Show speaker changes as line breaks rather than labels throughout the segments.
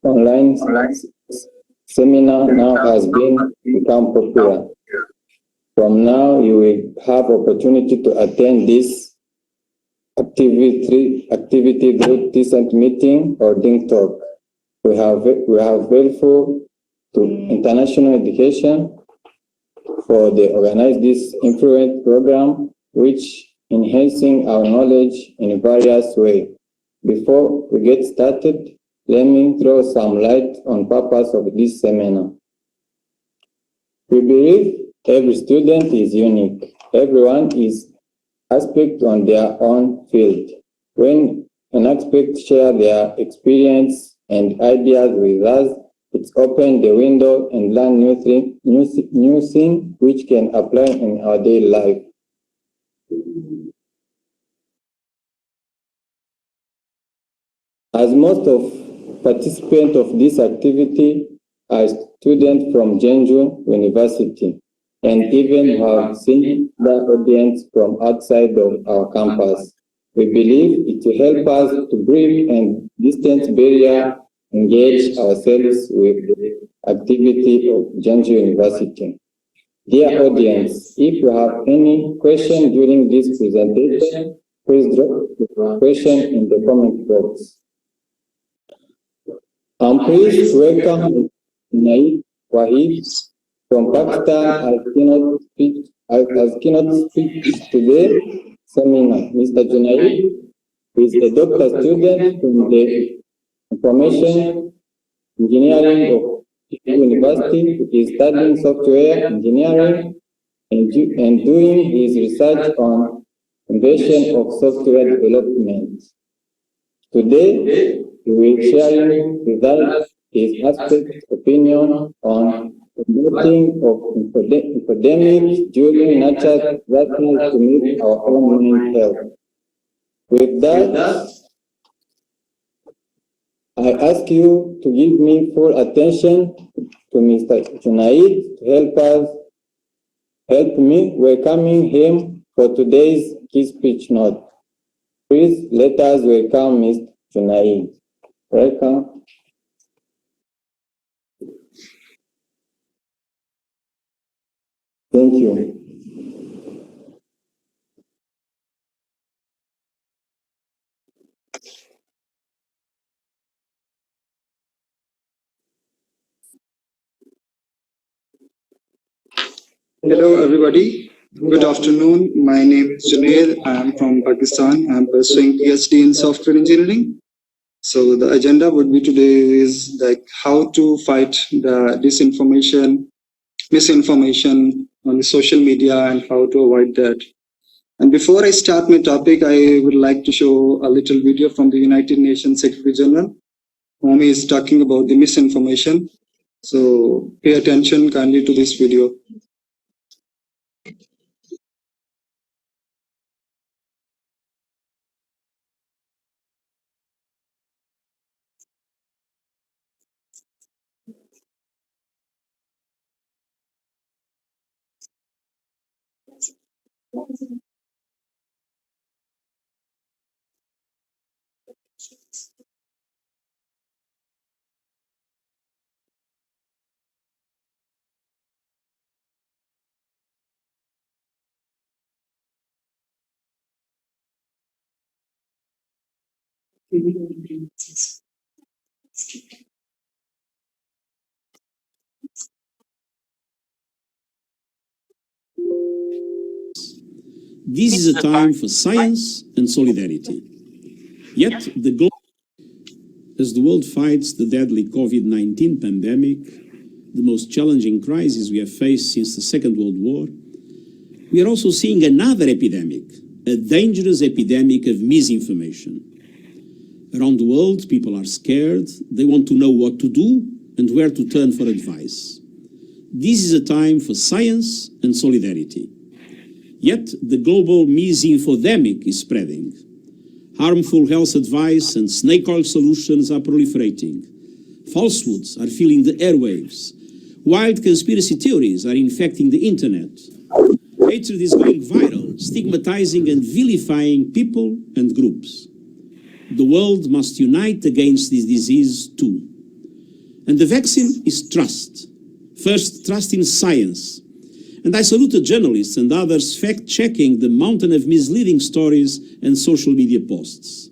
Online seminar now has become popular. From now, you will have opportunity to attend this activity through decent meeting or DING talk. We have helpful to international education for the organize this influence program, which enhancing our knowledge in various ways. Before we get started, let me throw some light on purpose of this seminar. We believe every student is unique. Everyone is expert on their own field. When an expert share their experience and ideas with us, it's open the window and learn new things which can apply in our daily life. As most of participants of this activity are students from Zhengzhou University, and even have seen the audience from outside of our campus, we believe it will help us to break and distance barrier, engage ourselves with the activity of Zhengzhou University. Dear audience, if you have any question during this presentation, please drop the question in the comment box. I'm pleased to welcome Junaid Wahid from Pakistan as keynote speak today seminar. Mr. Junaid is a doctoral student from the Information Engineering of University. He is studying software engineering and doing his research on innovation of software development. Today, he will be sharing with us his aspect opinion on promoting of infodemic during natural disasters to meet our own mental health. With that, I ask you to give me full attention to Mr. Junaid to help me welcoming him for today's key speech note. Please let us welcome Mr. Junaid. Welcome. Thank you.
Hello, everybody. Good afternoon. My name is Junaid. I am from Pakistan. I am pursuing Ph.D. in software engineering. So the agenda would be today is like how to fight the misinformation on the social media and how to avoid that. And before I start my topic, I would like to show a little video from the United Nations Secretary General, whom is talking about the misinformation. So pay attention kindly to this video.
This is a time for science and solidarity. Yet, as the world fights the deadly COVID-19 pandemic, the most challenging crisis we have faced since the Second World War, we are also seeing another epidemic, a dangerous epidemic of misinformation. Around the world, people are scared, they want to know what to do and where to turn for advice. This is a time for science and solidarity. Yet the global misinfodemic is spreading. Harmful health advice and snake oil solutions are proliferating. Falsehoods are filling the airwaves. Wild conspiracy theories are infecting the internet. Hatred is going viral, stigmatizing and vilifying people and groups. The world must unite against this disease too. And the vaccine is trust. First, trust in science. And I salute the journalists and others fact-checking the mountain of misleading stories and social media posts.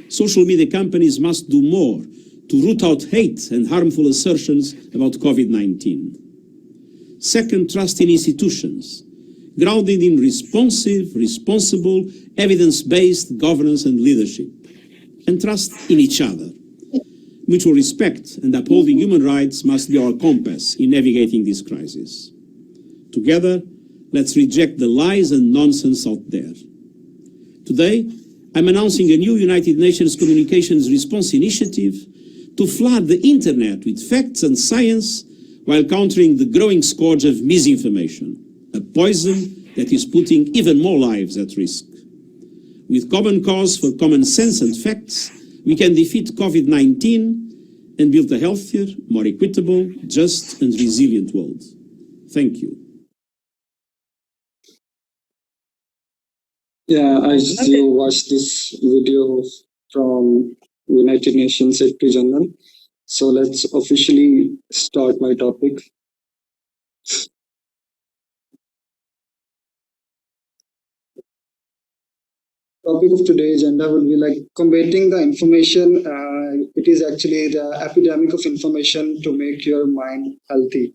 Social media companies must do more to root out hate and harmful assertions about COVID-19. Second, trust in institutions, grounded in responsive, responsible, evidence-based governance and leadership. And trust in each other. Mutual respect and upholding human rights must be our compass in navigating this crisis. Together, let's reject the lies and nonsense out there. Today, I'm announcing a new United Nations Communications Response Initiative to flood the internet with facts and science while countering the growing scourge of misinformation, a poison that is putting even more lives at risk. With common cause for common sense and facts, we can defeat COVID-19 and build a healthier, more equitable, just and resilient world. Thank you.
Yeah, I just watched this video from United Nations Secretary General. So let's officially start my topic. Topic of today's agenda will be like combating the information. It is actually the epidemic of information to make your mind healthy.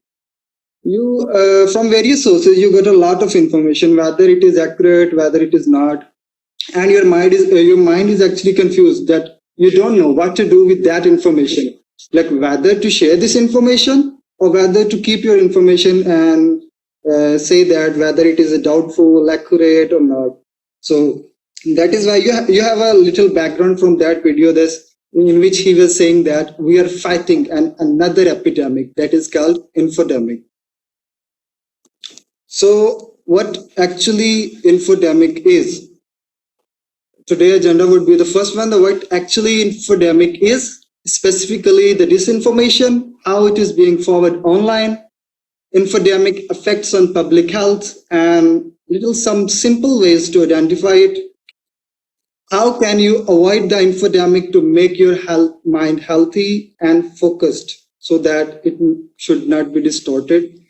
You from various sources you get a lot of information, whether it is accurate, whether it is not, and your mind is actually confused that you don't know what to do with that information, like whether to share this information or whether to keep your information and say that whether it is a doubtful, accurate or not. So that is why you have a little background from that video in which he was saying that we are fighting another epidemic that is called infodemic. So what actually infodemic is? Today's agenda would be the first one, what actually infodemic is, specifically the disinformation, how it is being forwarded online, infodemic effects on public health, and some simple ways to identify it. How can you avoid the infodemic to make your mind healthy and focused so that it should not be distorted?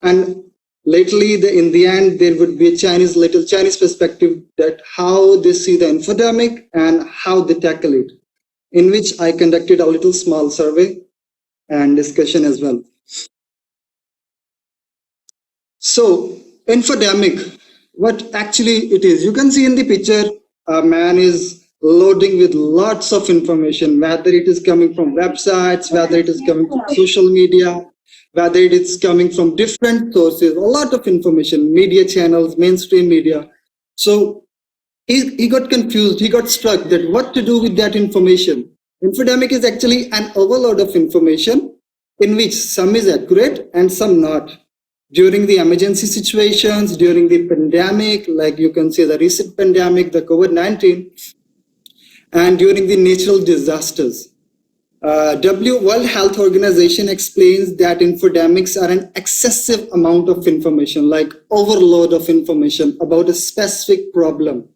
And lately, in the end, there would be a little Chinese perspective that how they see the infodemic and how they tackle it, in which I conducted a little small survey and discussion as well. So, infodemic, what actually it is? You can see in the picture, a man is loading with lots of information, whether it is coming from websites, whether it is coming from social media, whether it is coming from different sources, a lot of information, media channels, mainstream media. So he got confused, he got struck that what to do with that information. Infodemic is actually an overload of information in which some is accurate and some not. During the emergency situations, during the pandemic, like you can see the recent pandemic, the COVID-19, and during the natural disasters. World Health Organization explains that infodemics are an excessive amount of information, like overload of information about a specific problem,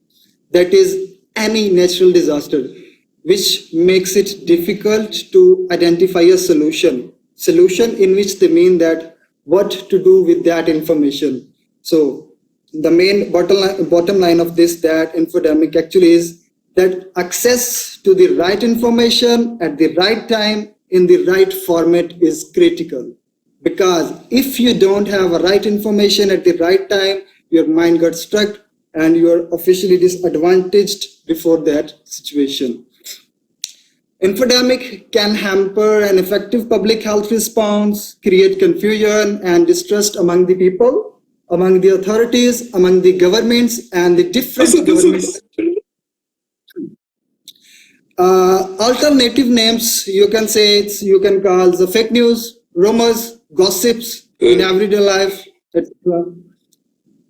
that is any natural disaster, which makes it difficult to identify a solution in which they mean that what to do with that information. So the main bottom line of this, that infodemic actually is that access to the right information at the right time in the right format is critical. Because if you don't have a right information at the right time, your mind got stuck and you are officially disadvantaged before that situation. Infodemic can hamper an effective public health response, create confusion and distrust among the people, among the authorities, among the governments and the different governments. Alternative names, you can call the fake news, rumors, gossips in everyday life, etc.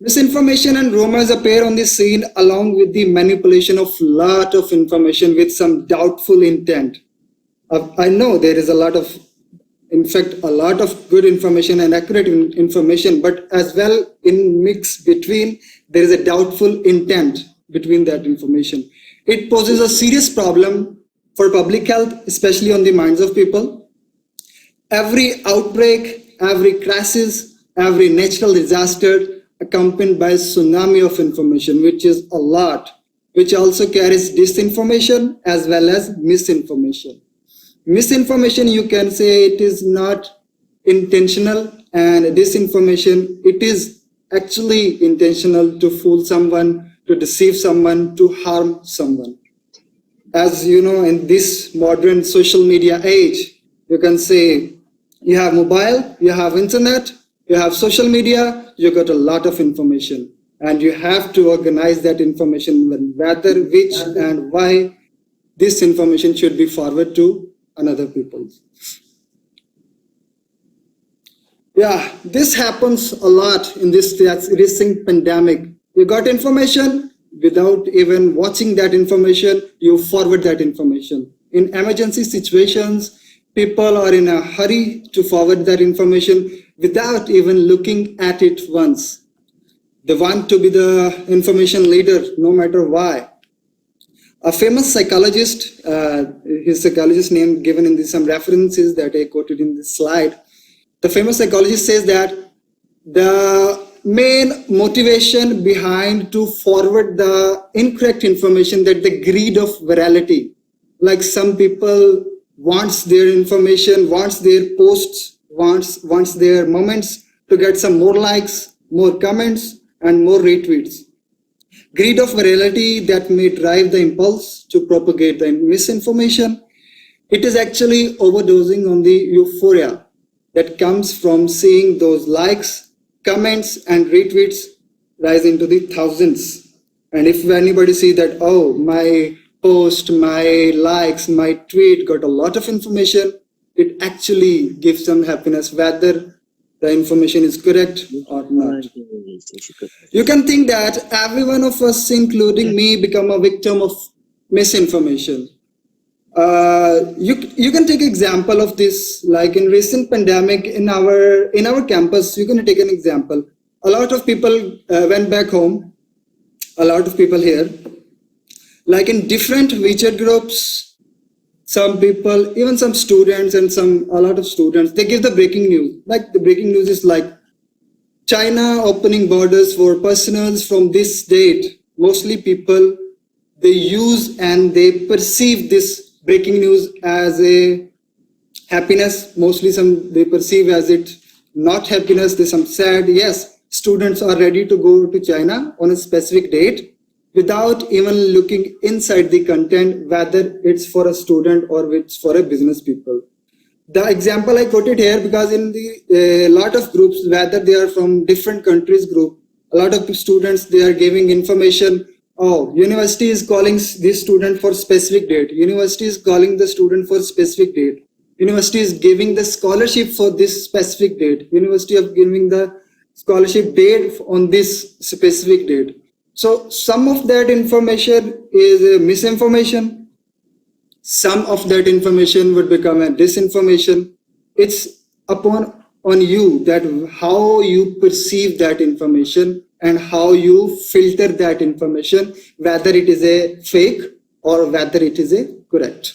Misinformation and rumors appear on the scene along with the manipulation of lot of information with some doubtful intent. I know there is a lot of in fact, a lot of good information and accurate information, but as well in mix between, there is a doubtful intent between that information. It poses a serious problem for public health, especially on the minds of people. Every outbreak, every crisis, every natural disaster accompanied by a tsunami of information, which is a lot, which also carries disinformation as well as misinformation. Misinformation, you can say it is not intentional, and disinformation, it is actually intentional to fool someone, to deceive someone, to harm someone. As you know, in this modern social media age, you can say you have mobile, you have internet, you have social media, you got a lot of information, and you have to organize that information, whether, which, and why this information should be forwarded to another people. Yeah, this happens a lot in this recent pandemic. You got information, without even watching that information, you forward that information. In emergency situations, people are in a hurry to forward that information without even looking at it once. They want to be the information leader, no matter why. A famous psychologist, his psychologist name given in some references that I quoted in this slide, the famous psychologist says that the main motivation behind to forward the incorrect information, that the greed of virality. Like some people wants their information, wants their posts, wants their moments to get some more likes, more comments, and more retweets. Greed of virality that may drive the impulse to propagate the misinformation. It is actually overdosing on the euphoria that comes from seeing those likes, comments, and retweets rise into the thousands. And if anybody see that, oh, my post, my likes, my tweet got a lot of information, it actually gives them happiness, whether the information is correct or not. You can think that every one of us, including me, become a victim of misinformation. You can take example of this, like in recent pandemic in our campus. You can take an example. A lot of people went back home. A lot of people here, like in different WeChat groups. Some people, even some students and a lot of students, they give the breaking news. Like the breaking news is like China opening borders for personals from this date. Mostly people, they use and they perceive this breaking news as a happiness. Mostly they perceive as it not happiness. There's some sad. Yes, students are ready to go to China on a specific date, without even looking inside the content, whether it's for a student or it's for a business people. The example I quoted here because in a lot of groups, whether they are from different countries group, a lot of students, they are giving information. Oh, university is calling this student for specific date. University is calling the student for specific date. University is giving the scholarship for this specific date. University of giving the scholarship date on this specific date. So some of that information is misinformation. Some of that information would become a disinformation. It's on you that how you perceive that information and how you filter that information, whether it is a fake or whether it is a correct.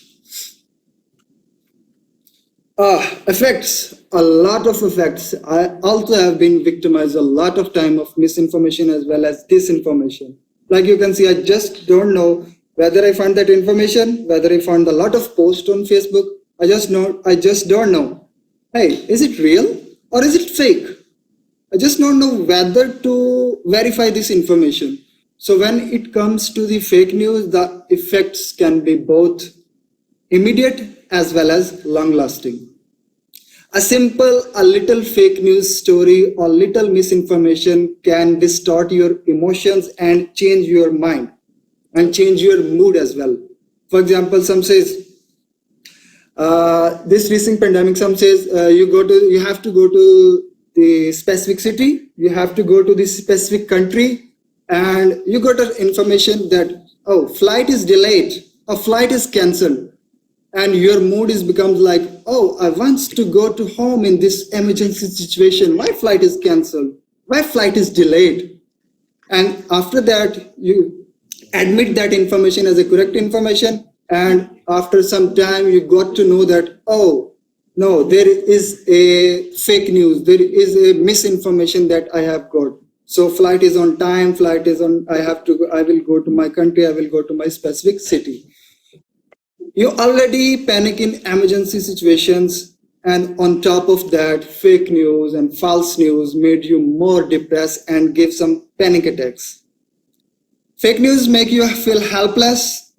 Effects, a lot of effects. I also have been victimized a lot of time of misinformation as well as disinformation. Like you can see, I just don't know whether I found that information, whether I found a lot of posts on Facebook. I just don't know. Hey, is it real or is it fake? I just don't know whether to verify this information. So when it comes to the fake news, the effects can be both immediate as well as long-lasting. A little fake news story or little misinformation can distort your emotions and change your mind and change your mood as well. For example, some says, this recent pandemic, some says you have to go to the specific city, you have to go to this specific country, and you got information that, oh, flight is delayed, a flight is cancelled. and your mood becomes like, oh, I want to go to home in this emergency situation. My flight is cancelled. My flight is delayed. And after that, you admit that information as a correct information. And after some time, you got to know that, oh, no, there is a fake news. There is a misinformation that I have got. So flight is on time, flight is on, I will go to my country, I will go to my specific city. You already panic in emergency situations, and on top of that, fake news and false news made you more depressed and give some panic attacks. Fake news make you feel helpless,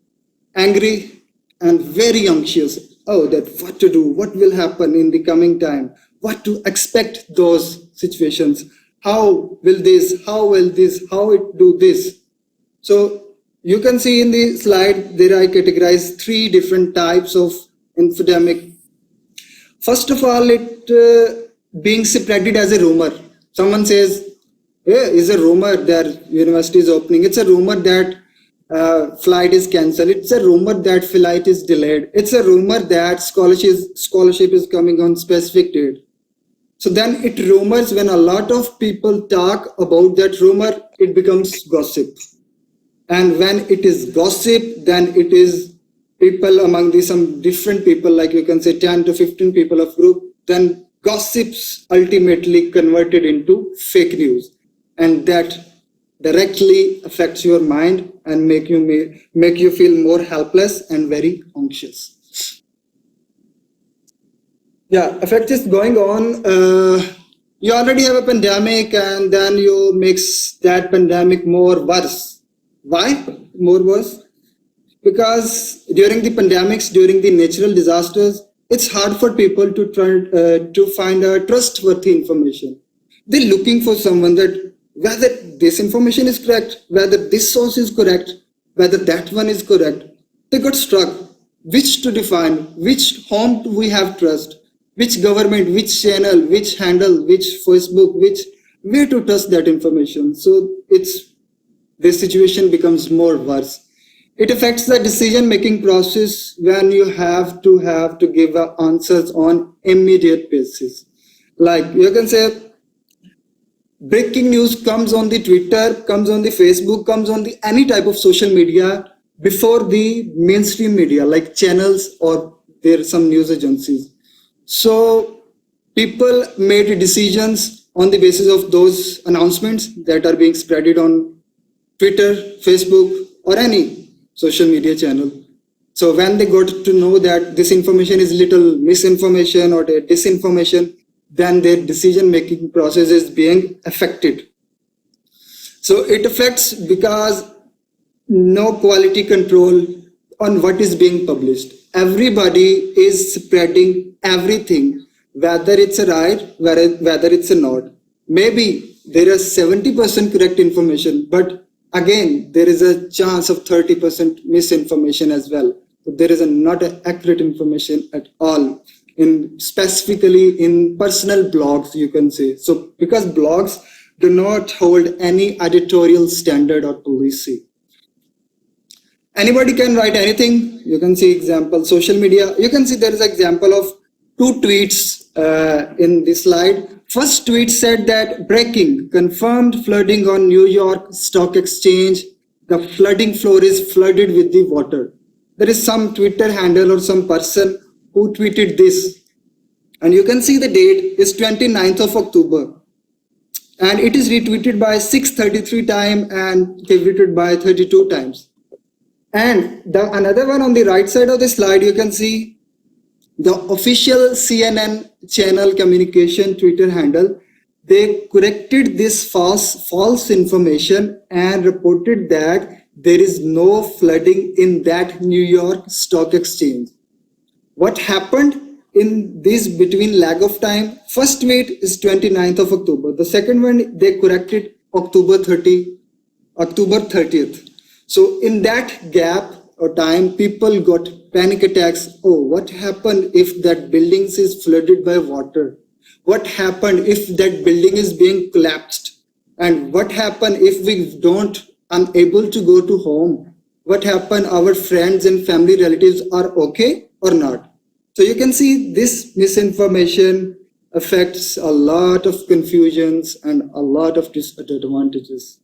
angry, and very anxious. Oh, that what to do, what will happen in the coming time, what to expect those situations, how will it do this. So you can see in the slide there I categorize 3 different types of infodemic. First of all, it being spreaded as a rumor. Someone says, hey, is a rumor that university is opening. It's a rumor that flight is cancelled. It's a rumor that flight is delayed. It's a rumor that scholarship is coming on specific date. So then it rumors, when a lot of people talk about that rumor, it becomes gossip. And when it is gossip, then it is people among some different people, like you can say 10 to 15 people of group, then gossips ultimately converted into fake news. And that directly affects your mind and make you feel more helpless and very anxious. Yeah, effect is going on. You already have a pandemic, and then you makes that pandemic more worse. Why more worse? Because during the pandemics, during the natural disasters, it's hard for people to try to find a trustworthy information. They're looking for someone that whether this information is correct, whether this source is correct, whether that one is correct. They got struck. Which to define? Which whom do we have trust? Which government? Which channel? Which handle? Which Facebook? Which way to trust that information? So this situation becomes more worse. It affects the decision-making process when you have to give answers on immediate basis. Like you can say, breaking news comes on the Twitter, comes on the Facebook, comes on the any type of social media before the mainstream media, like channels or there are some news agencies. So people made decisions on the basis of those announcements that are being spreaded on Twitter, Facebook, or any social media channel. So when they got to know that this information is little misinformation or disinformation, then their decision-making process is being affected. So it affects because no quality control on what is being published. Everybody is spreading everything, whether it's a right, whether it's a not. Maybe there is 70% correct information, but again, there is a chance of 30% misinformation as well. So there is not accurate information at all. Specifically in personal blogs, you can say. So because blogs do not hold any editorial standard or policy. Anybody can write anything. You can see example, social media. You can see there is an example of 2 tweets in this slide. First tweet said that breaking, confirmed flooding on New York Stock Exchange. The flooding floor is flooded with the water. There is some Twitter handle or some person who tweeted this. And you can see the date is 29th of October. And it is retweeted by 633 times and favorited by 32 times. And another one on the right side of the slide, you can see the official CNN channel communication Twitter handle. They corrected this false information and reported that there is no flooding in that New York Stock Exchange. What happened in this between lag of time? First tweet is 29th of October. The second one, they corrected October 30th. So in that gap or time, people got panic attacks. Oh, what happened if that building is flooded by water? What happened if that building is being collapsed? And what happened if we don't unable to go to home? What happened? Our friends and family relatives are okay or not. So you can see this misinformation affects a lot of confusions and a lot of disadvantages.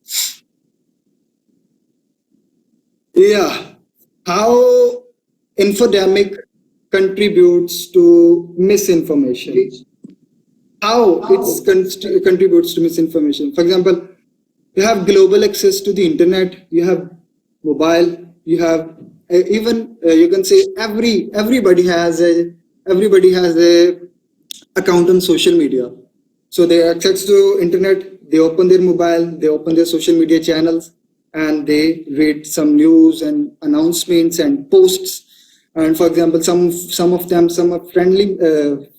Yeah, how infodemic contributes to misinformation. How it contributes to misinformation. For example, you have global access to the internet, you have mobile, you have even you can say everybody has a account on social media. So they access to internet, they open their mobile, they open their social media channels, and they read some news and announcements and posts. And for example, some of them, some are friendly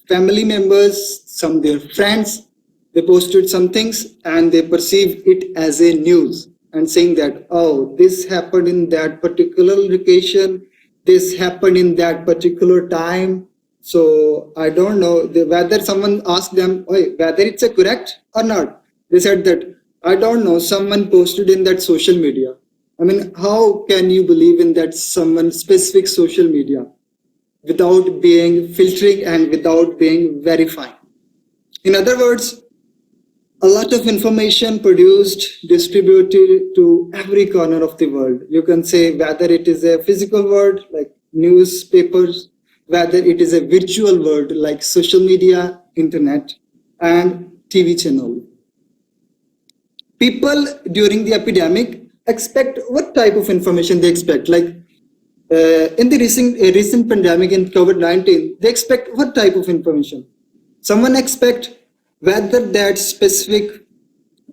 family members, some their friends, they posted some things and they perceive it as a news and saying that, oh, this happened in that particular location, this happened in that particular time. So I don't know whether someone asked them, whether it's correct or not. They said that, I don't know, someone posted in that social media. I mean, how can you believe in that someone specific social media without being filtering and without being verifying? In other words, a lot of information produced, distributed to every corner of the world. You can say whether it is a physical world like newspapers, whether it is a virtual world like social media, internet, and TV channel. People during the epidemic expect what type of information they expect. Like in the recent pandemic in COVID-19, they expect what type of information? Someone expect whether that specific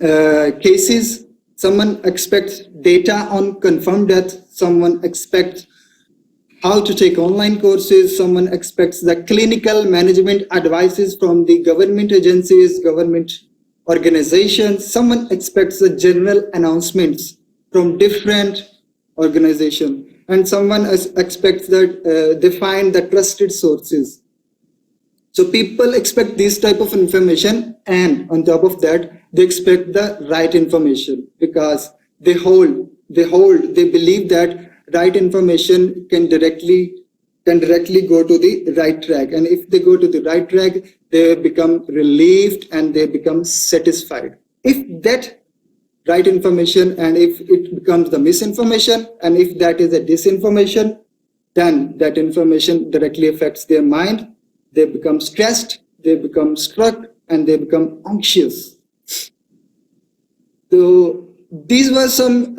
cases, someone expects data on confirmed death, someone expects how to take online courses, someone expects the clinical management advices from the government agencies, government organizations, someone expects the general announcements from different organizations, and someone expects that they find the trusted sources. So people expect this type of information, and on top of that, they expect the right information because they believe that right information can directly go to the right track. And if they go to the right track, they become relieved and they become satisfied. If that right information and if it becomes the misinformation and if that is a disinformation, then that information directly affects their mind. They become stressed, they become struck, and they become anxious. So these were some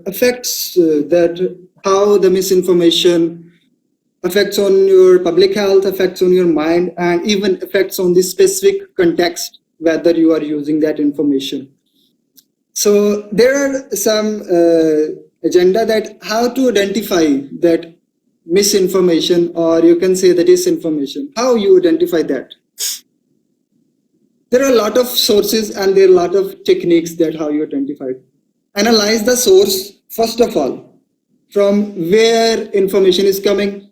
effects that how the misinformation affects on your public health, affects on your mind, and even affects on the specific context, whether you are using that information. So there are some agenda that how to identify that misinformation, or you can say the disinformation, how you identify that. There are a lot of sources and there are a lot of techniques that how you identify it. Analyze the source, first of all, from where information is coming.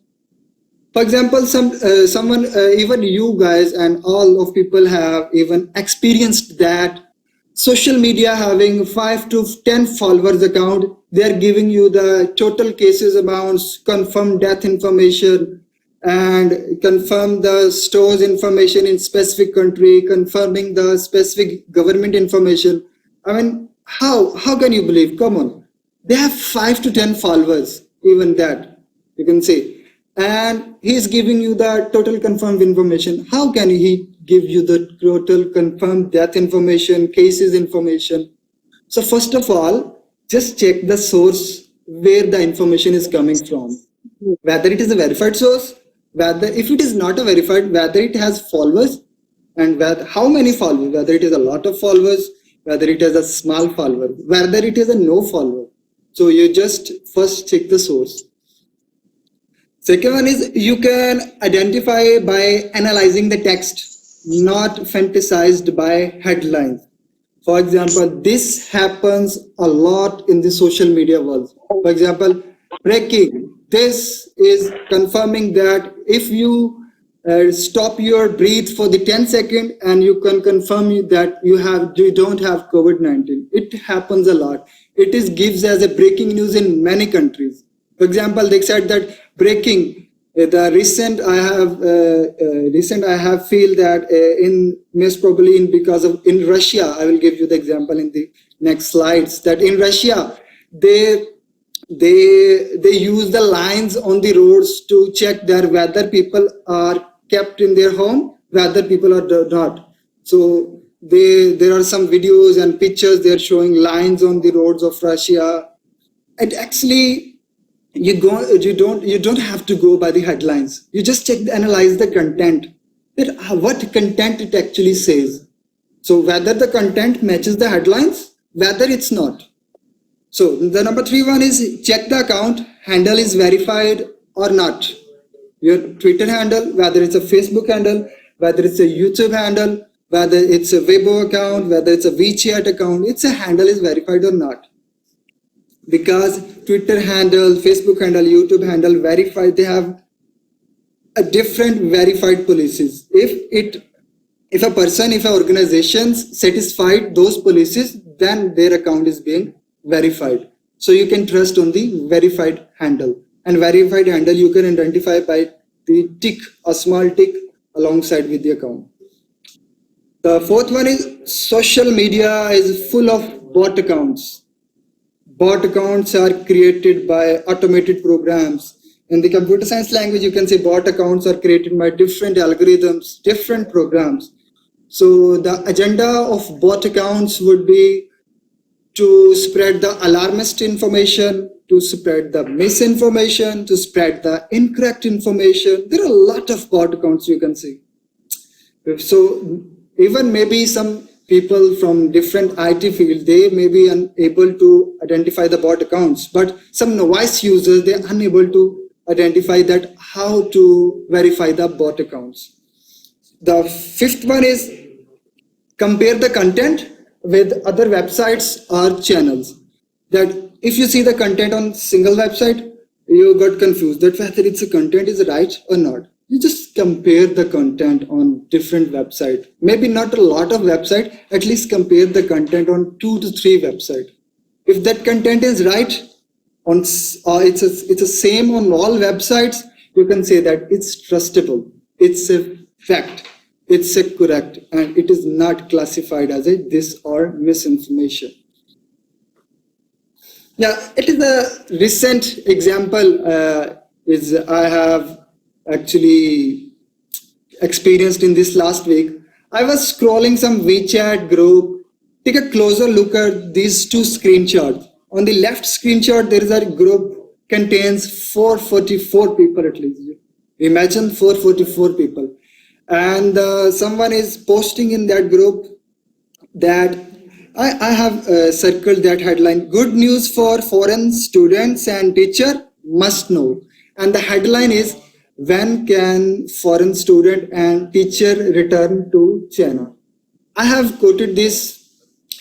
For example, someone, even you guys and all of people have even experienced that social media having 5 to 10 followers account, they're giving you the total cases amounts, confirmed death information, and confirm the stores information in specific country, confirming the specific government information. I mean, how can you believe? Come on. They have 5 to 10 followers, even that, you can say. And he's giving you the total confirmed information. How can he give you the total confirmed death information, cases information? So first of all, just check the source where the information is coming from. Whether it is a verified source, whether if it is not a verified, whether it has followers, and how many followers, whether it is a lot of followers, whether it is a small follower, whether it is a no follower. So you just first check the source. Second one is you can identify by analyzing the text, not fantasized by headlines. For example, this happens a lot in the social media world. For example, breaking. This is confirming that if you stop your breath for the 10 seconds and you can confirm that you don't have COVID-19. It happens a lot. It gives as a breaking news in many countries. For example, they said that breaking, The recent I have feel that in most probably in Russia, I will give you the example in the next slides, that in Russia they use the lines on the roads to check whether people are kept in their home, whether people are not. So there are some videos and pictures they're showing lines on the roads of Russia. And actually you don't have to go by the headlines. You just analyze the content, that what content it actually says. So whether the content matches the headlines, whether it's not. So the number 3 one is check the account handle is verified or not. Your Twitter handle, whether it's a Facebook handle, whether it's a YouTube handle, whether it's a Weibo account, whether it's a WeChat account, it's a handle is verified or not. Because Twitter handle, Facebook handle, YouTube handle verified, they have a different verified policies. If an organization satisfied those policies, then their account is being verified. So you can trust on the verified handle. And verified handle you can identify by the tick, a small tick alongside with the account. The 4th one is social media is full of bot accounts. Bot accounts are created by automated programs. In the computer science language, you can say bot accounts are created by different algorithms, different programs. So the agenda of bot accounts would be to spread the alarmist information, to spread the misinformation, to spread the incorrect information. There are a lot of bot accounts you can see. So even maybe some people from different IT field, they may be unable to identify the bot accounts, but some novice users, they're unable to identify that how to verify the bot accounts. The 5th one is compare the content with other websites or channels. That if you see the content on single website, you got confused that whether it's a content is right or not. You just compare the content on different websites. Maybe not a lot of websites, at least compare the content on 2 to 3 websites. If that content is right, it's the same on all websites, you can say that it's trustable, it's a fact, it's a correct, and it is not classified as a this or misinformation. Yeah, it is a recent example I have actually experienced in this last week. I was scrolling some WeChat group. Take a closer look at these 2 screenshots. On the left screenshot, there is a group contains 444 people at least. Imagine 444 people. And someone is posting in that group that I have circled that headline, good news for foreign students and teacher must know. And the headline is, when can foreign student and teacher return to China? I have quoted this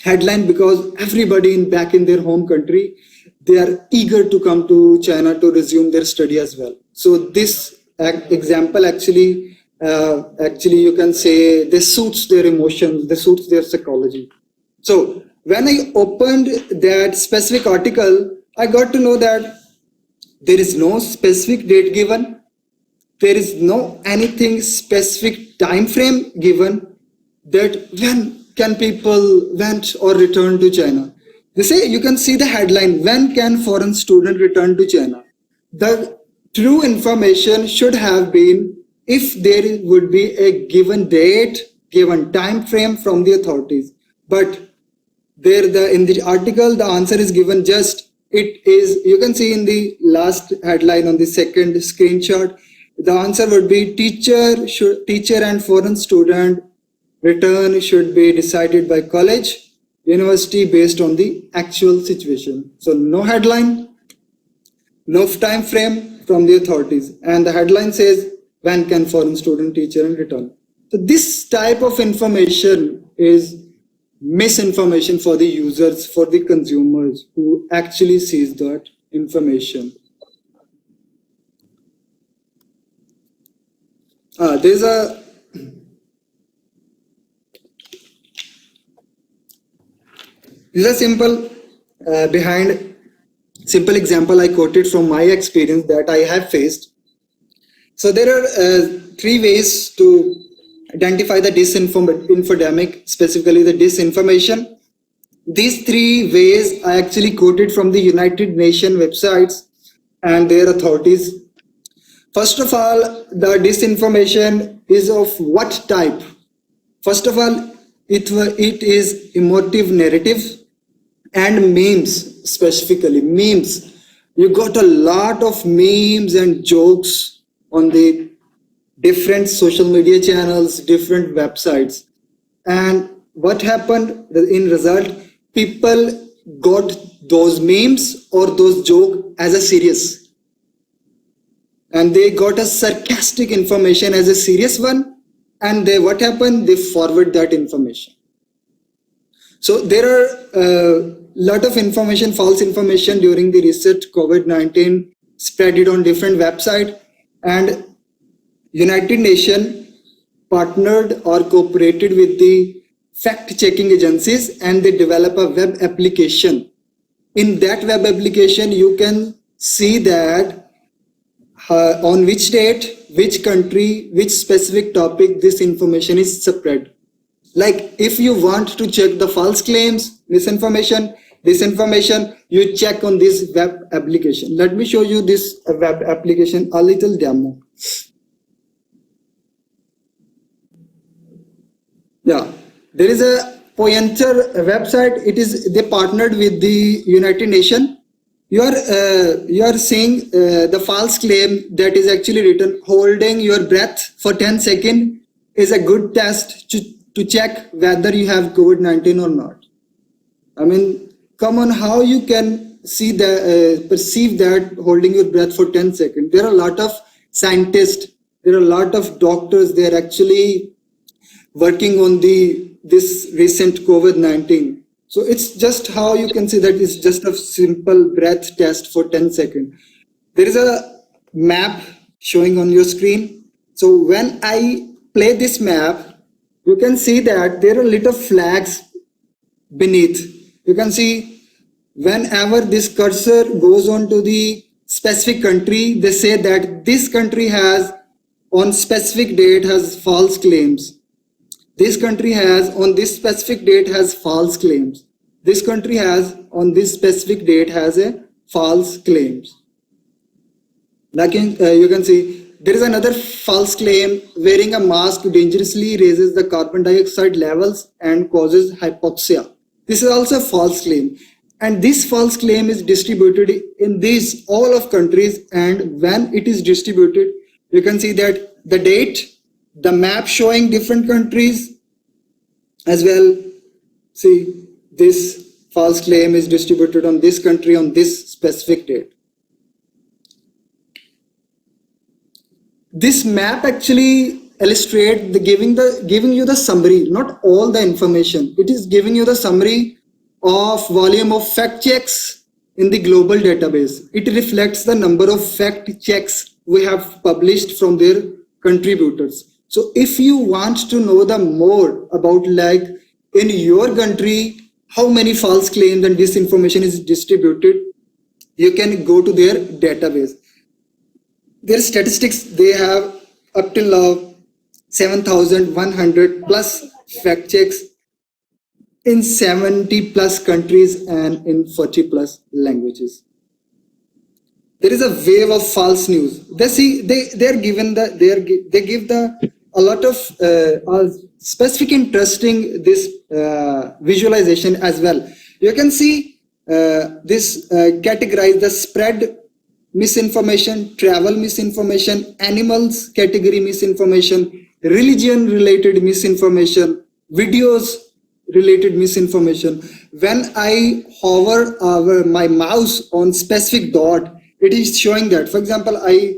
headline because everybody back in their home country, they are eager to come to China to resume their study as well. So this example actually you can say this suits their emotions, this suits their psychology. So when I opened that specific article, I got to know that there is no specific date given. There is no anything specific time frame given that when can people went or return to China. They say, you can see the headline, when can foreign student return to China? The true information should have been if there would be a given date, given time frame from the authorities. But there in the article, the answer is given just, it is, you can see in the last headline on the second screenshot, the answer would be teacher and foreign student return should be decided by college, university based on the actual situation. So no headline, no time frame from the authorities. And the headline says, when can foreign student, teacher and return. So this type of information is misinformation for the users, for the consumers who actually sees that information. There's a simple simple example I quoted from my experience that I have faced. So there are three ways to identify the infodemic, specifically the disinformation. These three ways I actually quoted from the United Nations websites and their authorities. First of all, the disinformation is of what type? First of all, it is emotive narrative and memes, specifically memes. You got a lot of memes and jokes on the different social media channels, different websites. And what happened in result? People got those memes or those jokes as a serious. And they got a sarcastic information as a serious one. And what happened? They forward that information. So there are a lot of information, false information during the research COVID-19 spread it on different websites, and United Nations partnered or cooperated with the fact-checking agencies, and they develop a web application. In that web application, you can see that on which date, which country, which specific topic this information is spread. Like if you want to check the false claims, misinformation, disinformation, you check on this web application. Let me show you this web application, a little demo. Yeah, there is a Pointer website. They partnered with the United Nations. You are seeing the false claim that is actually written, holding your breath for 10 seconds is a good test to check whether you have COVID-19 or not. I mean, come on, how you can see perceive that holding your breath for 10 seconds? There are a lot of scientists, there are a lot of doctors, they are actually working on this recent COVID-19. So it's just how you can see that it's just a simple breath test for 10 seconds. There is a map showing on your screen. So when I play this map, you can see that there are little flags beneath. You can see whenever this cursor goes on to the specific country, they say that this country has on specific date has false claims. This country has on this specific date has false claims. This country has on this specific date has a false claims. Like you can see there is another false claim: wearing a mask dangerously raises the carbon dioxide levels and causes hypoxia. This is also a false claim, and this false claim is distributed in all of countries. And when it is distributed, you can see that the date, the map showing different countries as well. See, this false claim is distributed on this country on this specific date. This map actually illustrates giving you the summary, not all the information. It is giving you the summary of volume of fact checks in the global database. It reflects the number of fact checks we have published from their contributors. So if you want to know the more about, like in your country, how many false claims and disinformation is distributed, you can go to their database. Their statistics, they have up till now 7,100 plus fact checks in 70 plus countries and in 40 plus languages. There is a wave of false news. They give a lot of specific interesting this visualization as well. You can see this categorize the spread misinformation, travel misinformation, animals category misinformation, religion related misinformation, videos related misinformation. When I hover my mouse on specific dot, it is showing that. For example, I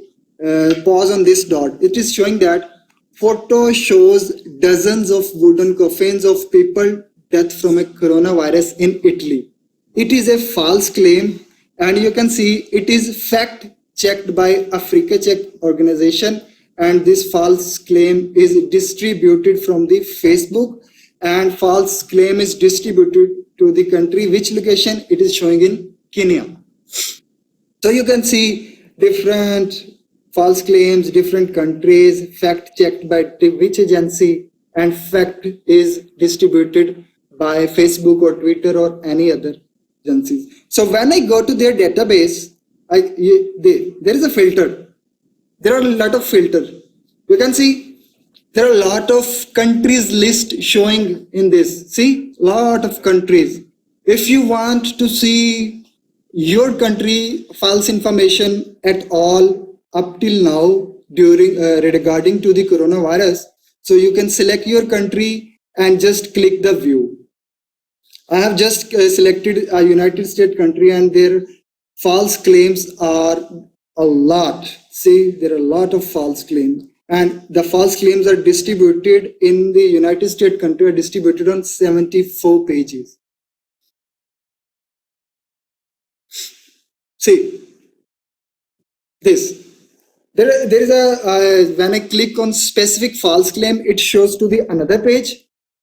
pause on this dot. It is showing that photo shows dozens of wooden coffins of people death from a coronavirus in Italy. It is a false claim, and you can see it is fact checked by Africa Check organization, and this false claim is distributed from the Facebook, and false claim is distributed to the country, which location it is showing in Kenya. So you can see different false claims, different countries, fact checked by which agency, and fact is distributed by Facebook or Twitter or any other agencies. So when I go to their database, there is a filter. There are a lot of filters. You can see there are a lot of countries list showing in this. See, lot of countries. If you want to see your country false information at all up till now during regarding to the coronavirus, so you can select your country and just click the view. I have just selected a United States country, and their false claims are a lot. See, there are a lot of false claims, and the false claims are distributed in the United States country, are distributed on 74 pages. See, this. There is a, when I click on specific false claim, it shows to the another page,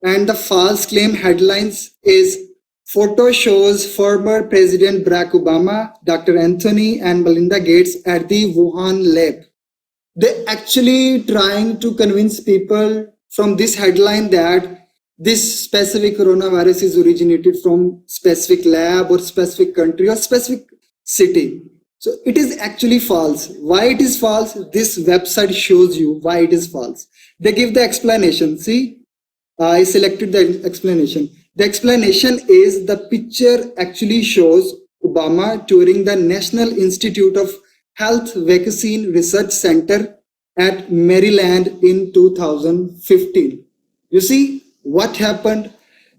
and the false claim headlines is photo shows former President Barack Obama, Dr. Anthony and Melinda Gates at the Wuhan lab. They actually trying to convince people from this headline that this specific coronavirus is originated from specific lab or specific country or specific city. So it is actually false. Why it is false? This website shows you why it is false. They give the explanation. See, I selected the explanation. The explanation is the picture actually shows Obama touring the National Institute of Health Vaccine Research Center at Maryland in 2015. You see what happened?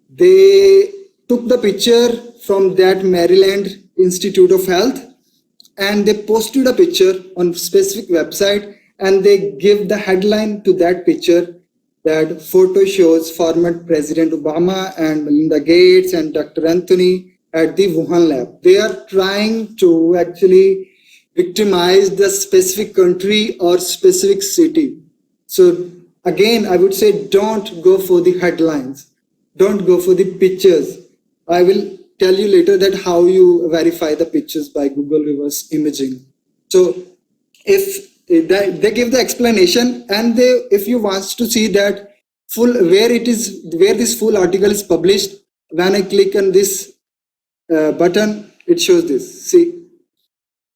They took the picture from that Maryland Institute of Health, and they posted a picture on specific website, and they give the headline to that picture that photo shows former President Obama and Melinda Gates and Dr. Anthony at the Wuhan lab. They are trying to actually victimize the specific country or specific city. So again, I would say don't go for the headlines. Don't go for the pictures. I will tell you later that how you verify the pictures by Google reverse imaging. So if they give the explanation, and if you want to see that full where this full article is published, when I click on this button, it shows this. See,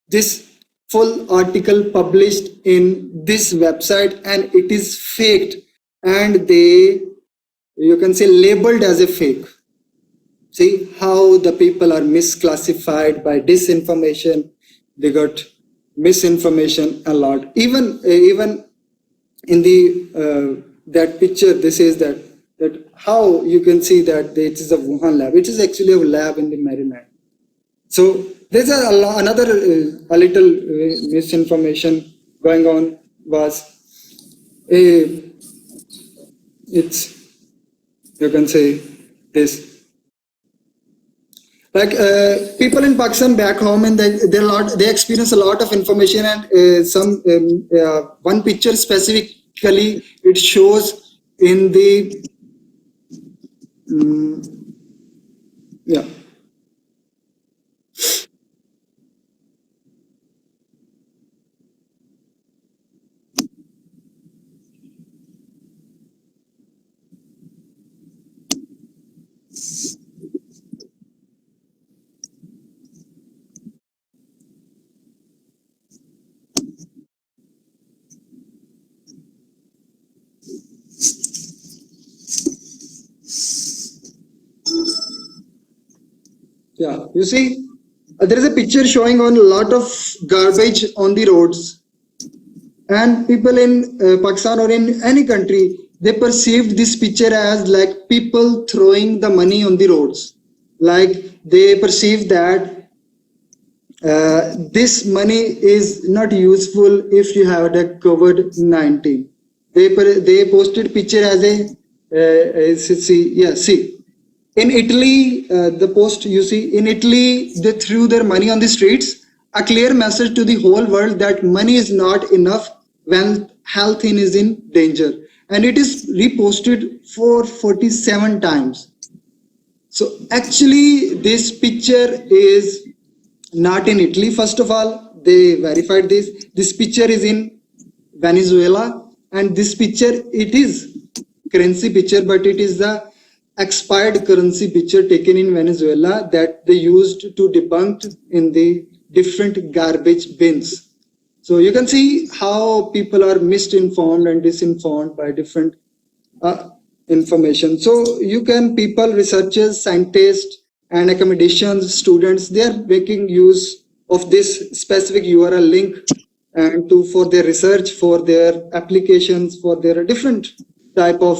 this full article published in this website, and it is faked, and you can say labeled as a fake. See how the people are misclassified by disinformation. They got misinformation a lot. Even in the that picture, this is that how you can see that it is a Wuhan lab. It is actually a lab in the Maryland. So there's another little misinformation going on. It's, you can say this. Like people in Pakistan back home, and they experience a lot of information, and one picture specifically it shows in the yeah. Yeah, you see, there is a picture showing on a lot of garbage on the roads, and people in Pakistan or in any country, they perceived this picture as like people throwing the money on the roads. Like they perceive that this money is not useful if you have a COVID-19. They posted picture as see. In Italy, the post you see, in Italy, they threw their money on the streets, a clear message to the whole world that money is not enough when health is in danger. And it is reposted for 47 times. So actually, this picture is not in Italy, first of all. they verified this. This picture is in Venezuela, and this picture, it is currency picture, but it is the expired currency picture taken in Venezuela that they used to debunk in the different garbage bins. So you can see how people are misinformed and disinformed by different information. So you can, people, researchers, scientists, and academicians, students, they are making use of this specific URL link and for their research, for their applications, for their different type of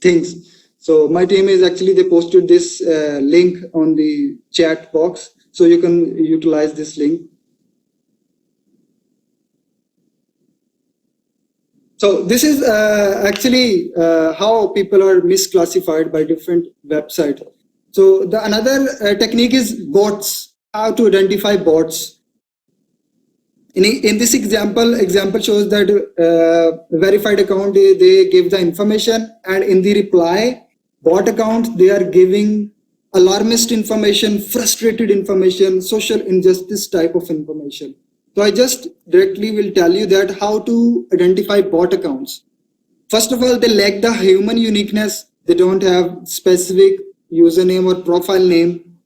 things. So my team is actually, they posted this link on the chat box, so you can utilize this link. So this is actually how people are misclassified by different websites. So the another technique is bots, how to identify bots. In this example shows that verified account, they give the information, and in the reply, bot account, they are giving alarmist information, frustrated information, social injustice type of information. So I just directly will tell you that how to identify bot accounts. First of all, they lack the human uniqueness. They don't have specific username or profile name.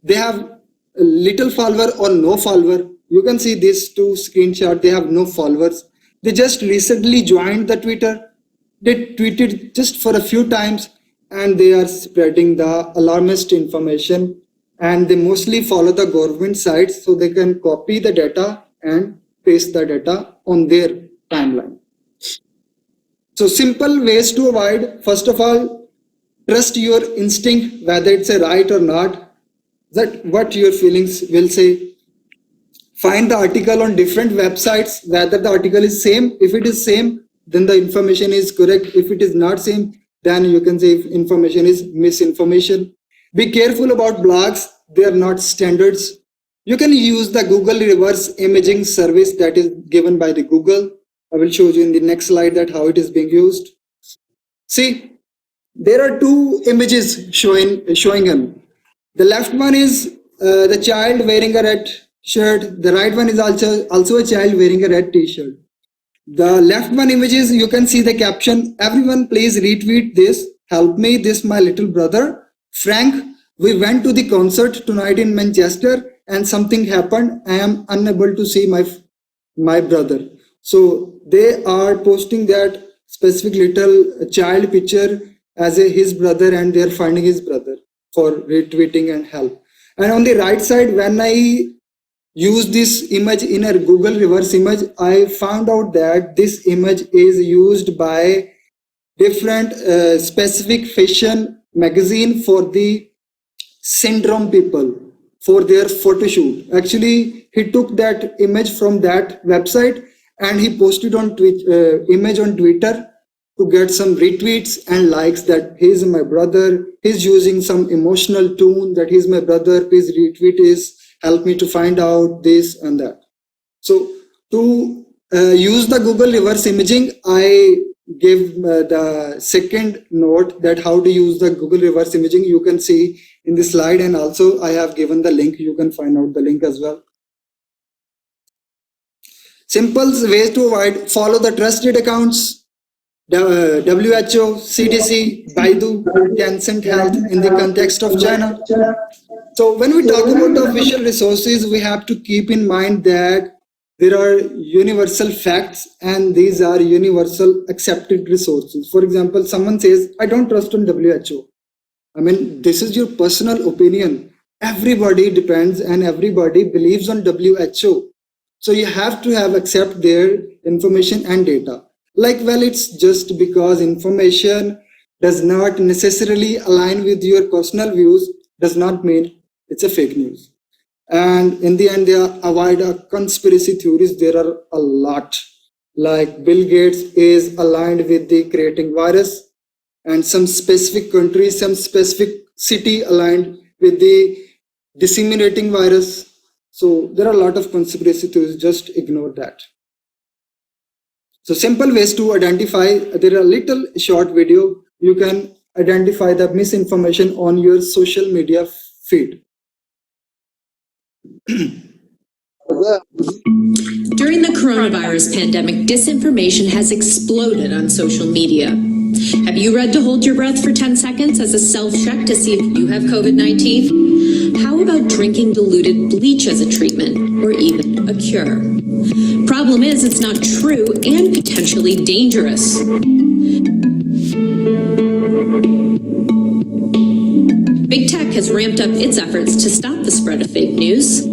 They have little follower or no follower. You can see these two screenshots. They have no followers. They just recently joined the Twitter. They tweeted just for a few times, and they are spreading the alarmist information. And they mostly follow the government sites, so they can copy the data and paste the data on their timeline. So simple ways to avoid: first of all, trust your instinct, whether it's a right or not, that what your feelings will say. Find the article on different websites, whether the article is same. If it is same, then the information is correct. If it is not same, then you can say information is misinformation. Be careful about blogs. They are not standards. You can use the Google reverse imaging service that is given by the Google. I will show you in the next slide that how it is being used. See, there are two images showing them. The left one is the child wearing a red shirt. The right one is also a child wearing a red t-shirt. The left one images, you can see the caption: "Everyone please retweet this. Help me, this my little brother. Frank, we went to the concert tonight in Manchester and something happened. I am unable to see my brother." So they are posting that specific little child picture as his brother, and they are finding his brother for retweeting and help. And on the right side, when I use this image in a Google reverse image, I found out that this image is used by different specific fashion magazine for the syndrome people for their photo shoot. Actually, he took that image from that website and he posted on image on Twitter to get some retweets and likes that he's my brother. He's using some emotional tone that he's my brother. Please retweet is help me to find out this and that. So to use the Google reverse imaging, I give the second note that how to use the Google reverse imaging. You can see in the slide, and also I have given the link. You can find out the link as well. Simple ways to avoid: follow the trusted accounts, WHO, CDC, Baidu, Tencent Health in the context of China. So when we talk about the official resources, we have to keep in mind that there are universal facts and these are universal accepted resources. For example, someone says, I don't trust on WHO. I mean, this is your personal opinion. Everybody depends and everybody believes on WHO. So you have to accept their information and data. Like, well, it's just because information does not necessarily align with your personal views does not mean it's a fake news. And in the end, there are avoid conspiracy theories. There are a lot. Like Bill Gates is aligned with the creating virus, and some specific countries, some specific city aligned with the disseminating virus. So there are a lot of conspiracy theories. Just ignore that. So simple ways to identify. There are a little short video. You can identify the misinformation on your social media feed.
During the coronavirus pandemic, disinformation has exploded on social media. Have you read To Hold Your Breath for 10 seconds as a self-check to see if you have COVID-19? How about drinking diluted bleach as a treatment or even a cure? Problem is, it's not true and potentially dangerous. Big Tech has ramped up its efforts to stop the spread of fake news.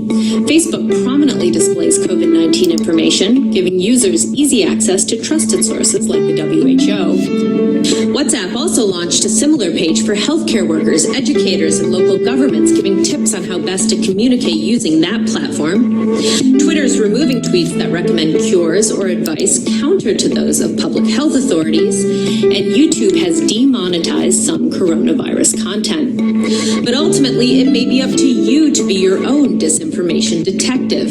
Facebook prominently displays COVID-19 information, giving users easy access to trusted sources like the WHO. WhatsApp also launched a similar page for healthcare workers, educators, and local governments, giving tips on how best to communicate using that platform. Twitter's removing tweets that recommend cures or advice counter to those of public health authorities, and YouTube has demonetized some coronavirus content. But ultimately, it may be up to you to be your own disinformation detective.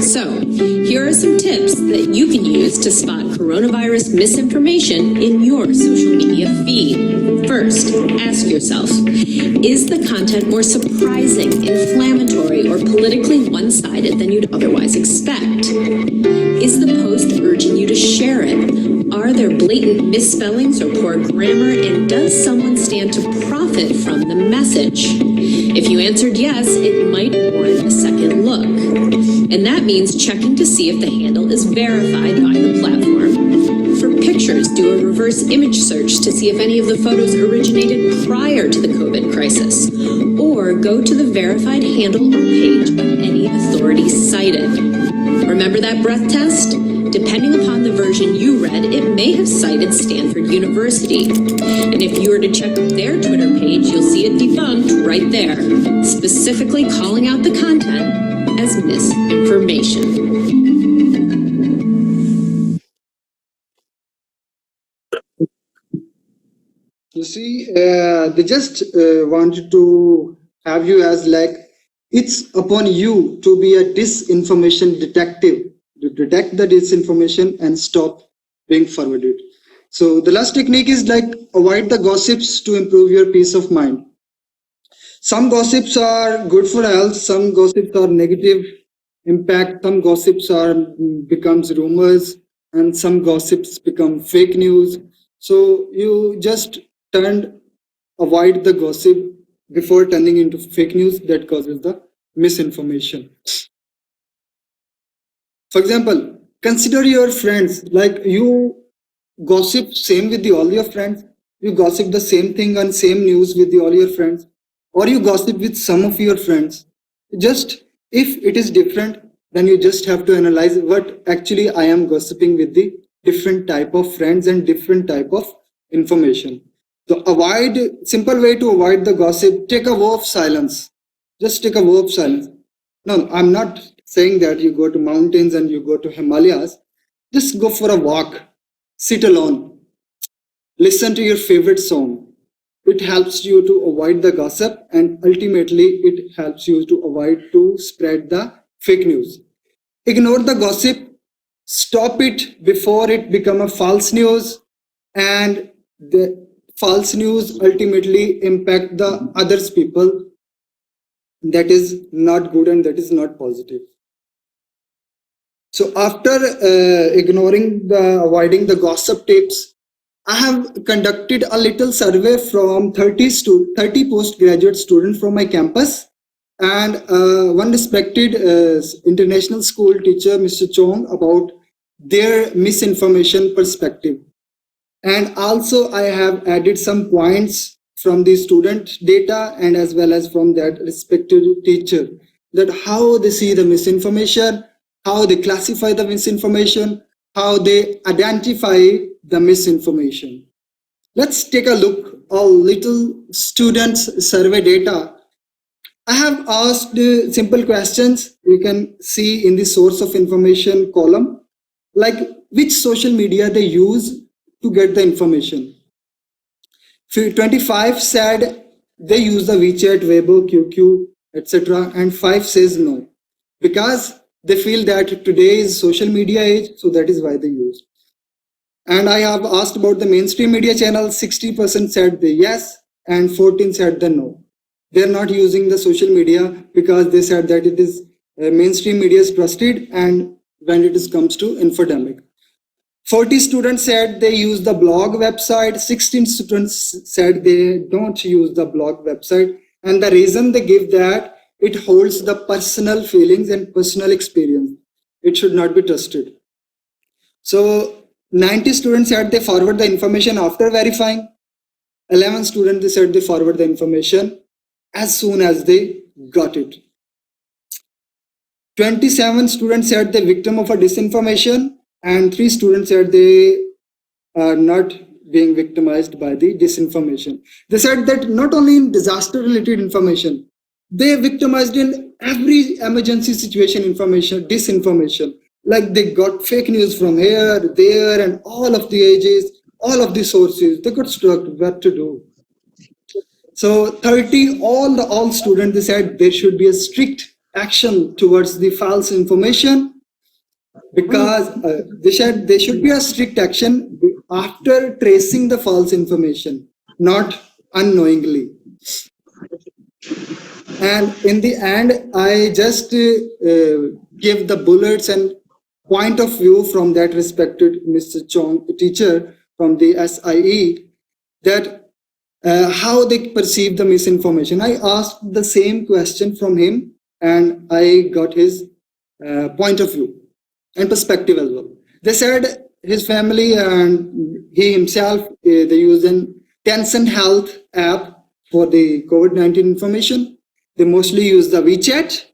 So, here are some tips that you can use to spot coronavirus misinformation in your social media feed. First, ask yourself, is the content more surprising, inflammatory, or politically one-sided than you'd otherwise expect? Is the post urging you to share it? Are there blatant misspellings or poor grammar, and does someone stand to profit from the message? If you answered yes, it might warrant a second look. And that means checking to see if the handle is verified by the platform. For pictures, do a reverse image search to see if any of the photos originated prior to the COVID crisis. Or go to the verified handle or page of any authority cited. Remember that breath test? Depending upon the version you read, it may have cited Stanford University. And if you were to check their Twitter page, you'll see it debunked right there, specifically calling out the content as misinformation.
You see, they just wanted to have you as like, it's upon you to be a disinformation detective, to detect the disinformation and stop being forwarded. So the last technique is like avoid the gossips to improve your peace of mind. Some gossips are good for health, some gossips are negative impact, some gossips becomes rumors, and some gossips become fake news. So you just avoid the gossip before turning into fake news that causes the misinformation. For example, consider your friends, like you gossip same with all your friends, you gossip the same thing and same news with all your friends, or you gossip with some of your friends. Just if it is different, then you just have to analyze what actually I am gossiping with the different type of friends and different type of information. So simple way to avoid the gossip, take a vow of silence. Just take a vow of silence. No, I'm not saying that you go to mountains and you go to Himalayas. Just go for a walk, sit alone, listen to your favorite song. It helps you to avoid the gossip, and ultimately it helps you to avoid to spread the fake news. Ignore the gossip, stop it before it become a false news, and the false news ultimately impact the others people. That is not good and that is not positive. So after avoiding the gossip tips, I have conducted a little survey from 30 postgraduate students from my campus, and one respected international school teacher, Mr. Chong, about their misinformation perspective. And also I have added some points from the student data and as well as from that respected teacher, that how they see the misinformation, how they classify the misinformation, how they identify the misinformation. Let's take a look a little students survey data. I have asked simple questions. You can see in the source of information column, like which social media they use to get the information. 25 said they use the WeChat, Weibo, QQ, etc. and 5 says no, because they feel that today is social media age, so that is why they use. And I have asked about the mainstream media channels. 60% said the yes and 14 said the no. They're not using the social media because they said that it is mainstream media is trusted, and when it comes to infodemic. 40 students said they use the blog website, 16 students said they don't use the blog website, and the reason they give that it holds the personal feelings and personal experience. It should not be trusted. So 90 students said they forward the information after verifying. 11 students they said they forward the information as soon as they got it. 27 students said they're victim of a disinformation, and 3 students said they are not being victimized by the disinformation. They said that not only in disaster related information, they are victimized in every emergency situation information, disinformation. Like they got fake news from here, there, and all of the ages, all of the sources. They got stuck what to do. So 30, all students, they said there should be a strict action towards the false information, because they said there should be a strict action after tracing the false information, not unknowingly. And in the end, I just give the bullets and point of view from that respected Mr. Chong, teacher from the SIE, that how they perceive the misinformation. I asked the same question from him, and I got his point of view and perspective as well. They said his family and he himself, they use an Tencent Health app for the COVID-19 information. They mostly use the WeChat.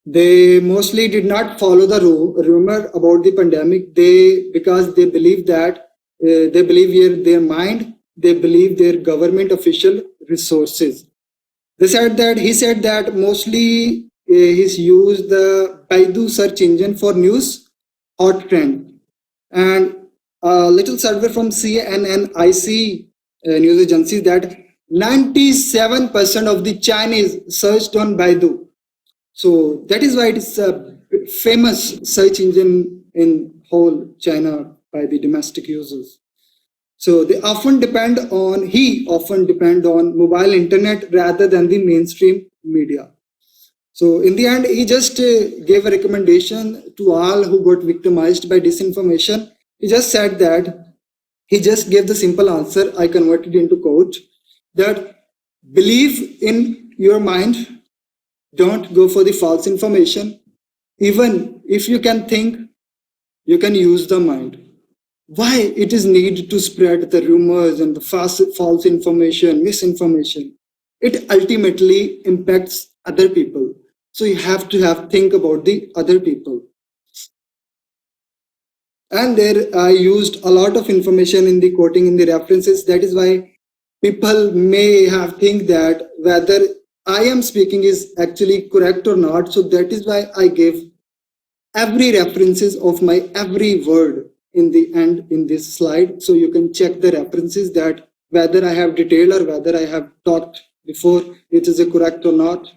They mostly did not follow the rumor about the pandemic. Because they believe that they believe their mind, they believe their government official resources. He said that mostly he's used the Baidu search engine for news, hot trend, and a little survey from CNN IC news agency that 97% of the Chinese searched on Baidu. So that is why it is a famous search engine in whole China by the domestic users. So he often depend on mobile internet rather than the mainstream media. So in the end, he just gave a recommendation to all who got victimized by disinformation. He just said that, he just gave the simple answer, I converted into quote, that believe in your mind, don't go for the false information. Even if you can think, you can use the mind. Why it is need to spread the rumors and the false information, misinformation? It ultimately impacts other people. So you have to think about the other people. And there I used a lot of information in the quoting, in the references. That is why people may have think that whether I am speaking is actually correct or not. So that is why I gave every references of my every word in the end in this slide. So you can check the references that whether I have detailed or whether I have talked before, it is correct or not.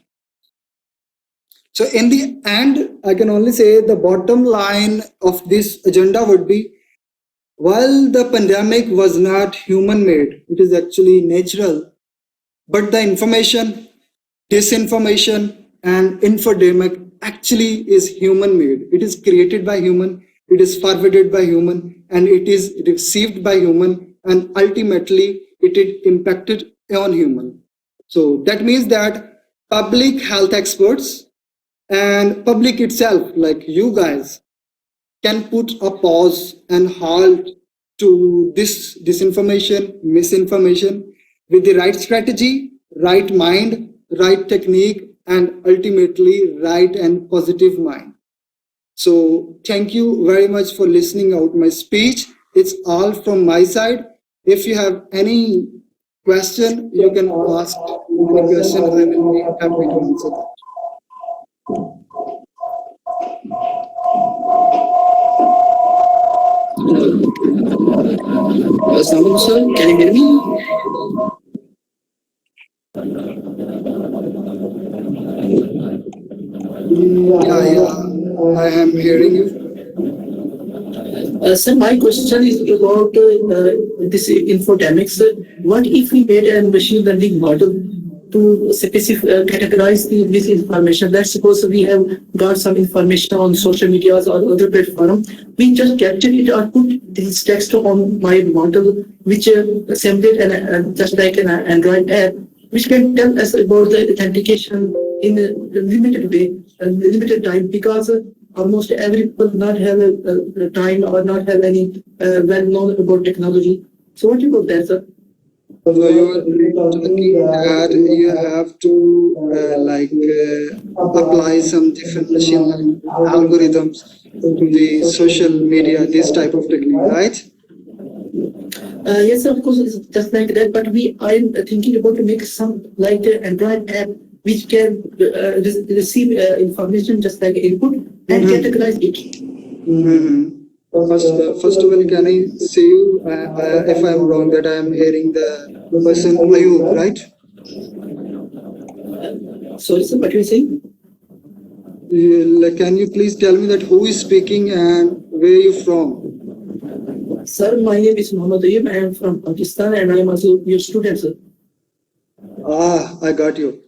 So in the end, I can only say the bottom line of this agenda would be, while the pandemic was not human-made, it is actually natural, but the information, disinformation, and infodemic actually is human-made. It is created by human, it is forwarded by human, and it is received by human, and ultimately it is impacted on human. So that means that public health experts and public itself, like you guys, can put a pause and halt to this disinformation, misinformation with the right strategy, right mind, right technique, and ultimately right and positive mind. So thank you very much for listening out my speech. It's all from my side. If you have any question, you can ask any question. I will be happy to answer that.
Assalamualaikum, sir. Can you hear me?
Yeah, I am hearing you.
Sir, my question is about this infodemic. Sir, what if we made a machine learning model to categorize the misinformation. Let's suppose we have got some information on social medias or other platform. We just capture it or put this text on my model, which assembled just like an Android app, which can tell us about the authentication in a limited way, limited time, because almost every people not have a time or not have any well-known about technology. So what do you got there, sir?
So you're talking that you have to apply some different machine learning algorithms to the social media, this type of technique, right?
Yes, of course, it's just like that. But I'm thinking about to make some like an Android app which can receive information just like input and categorize it.
First of all, can I say you if I'm wrong that I am hearing the person Ayub, right?
Sorry, sir, what are you saying?
Can you please tell me that who is speaking and where are you from?
Sir, my name is Muhammad Ayub. I am from Pakistan and I am also your student, sir.
I got you.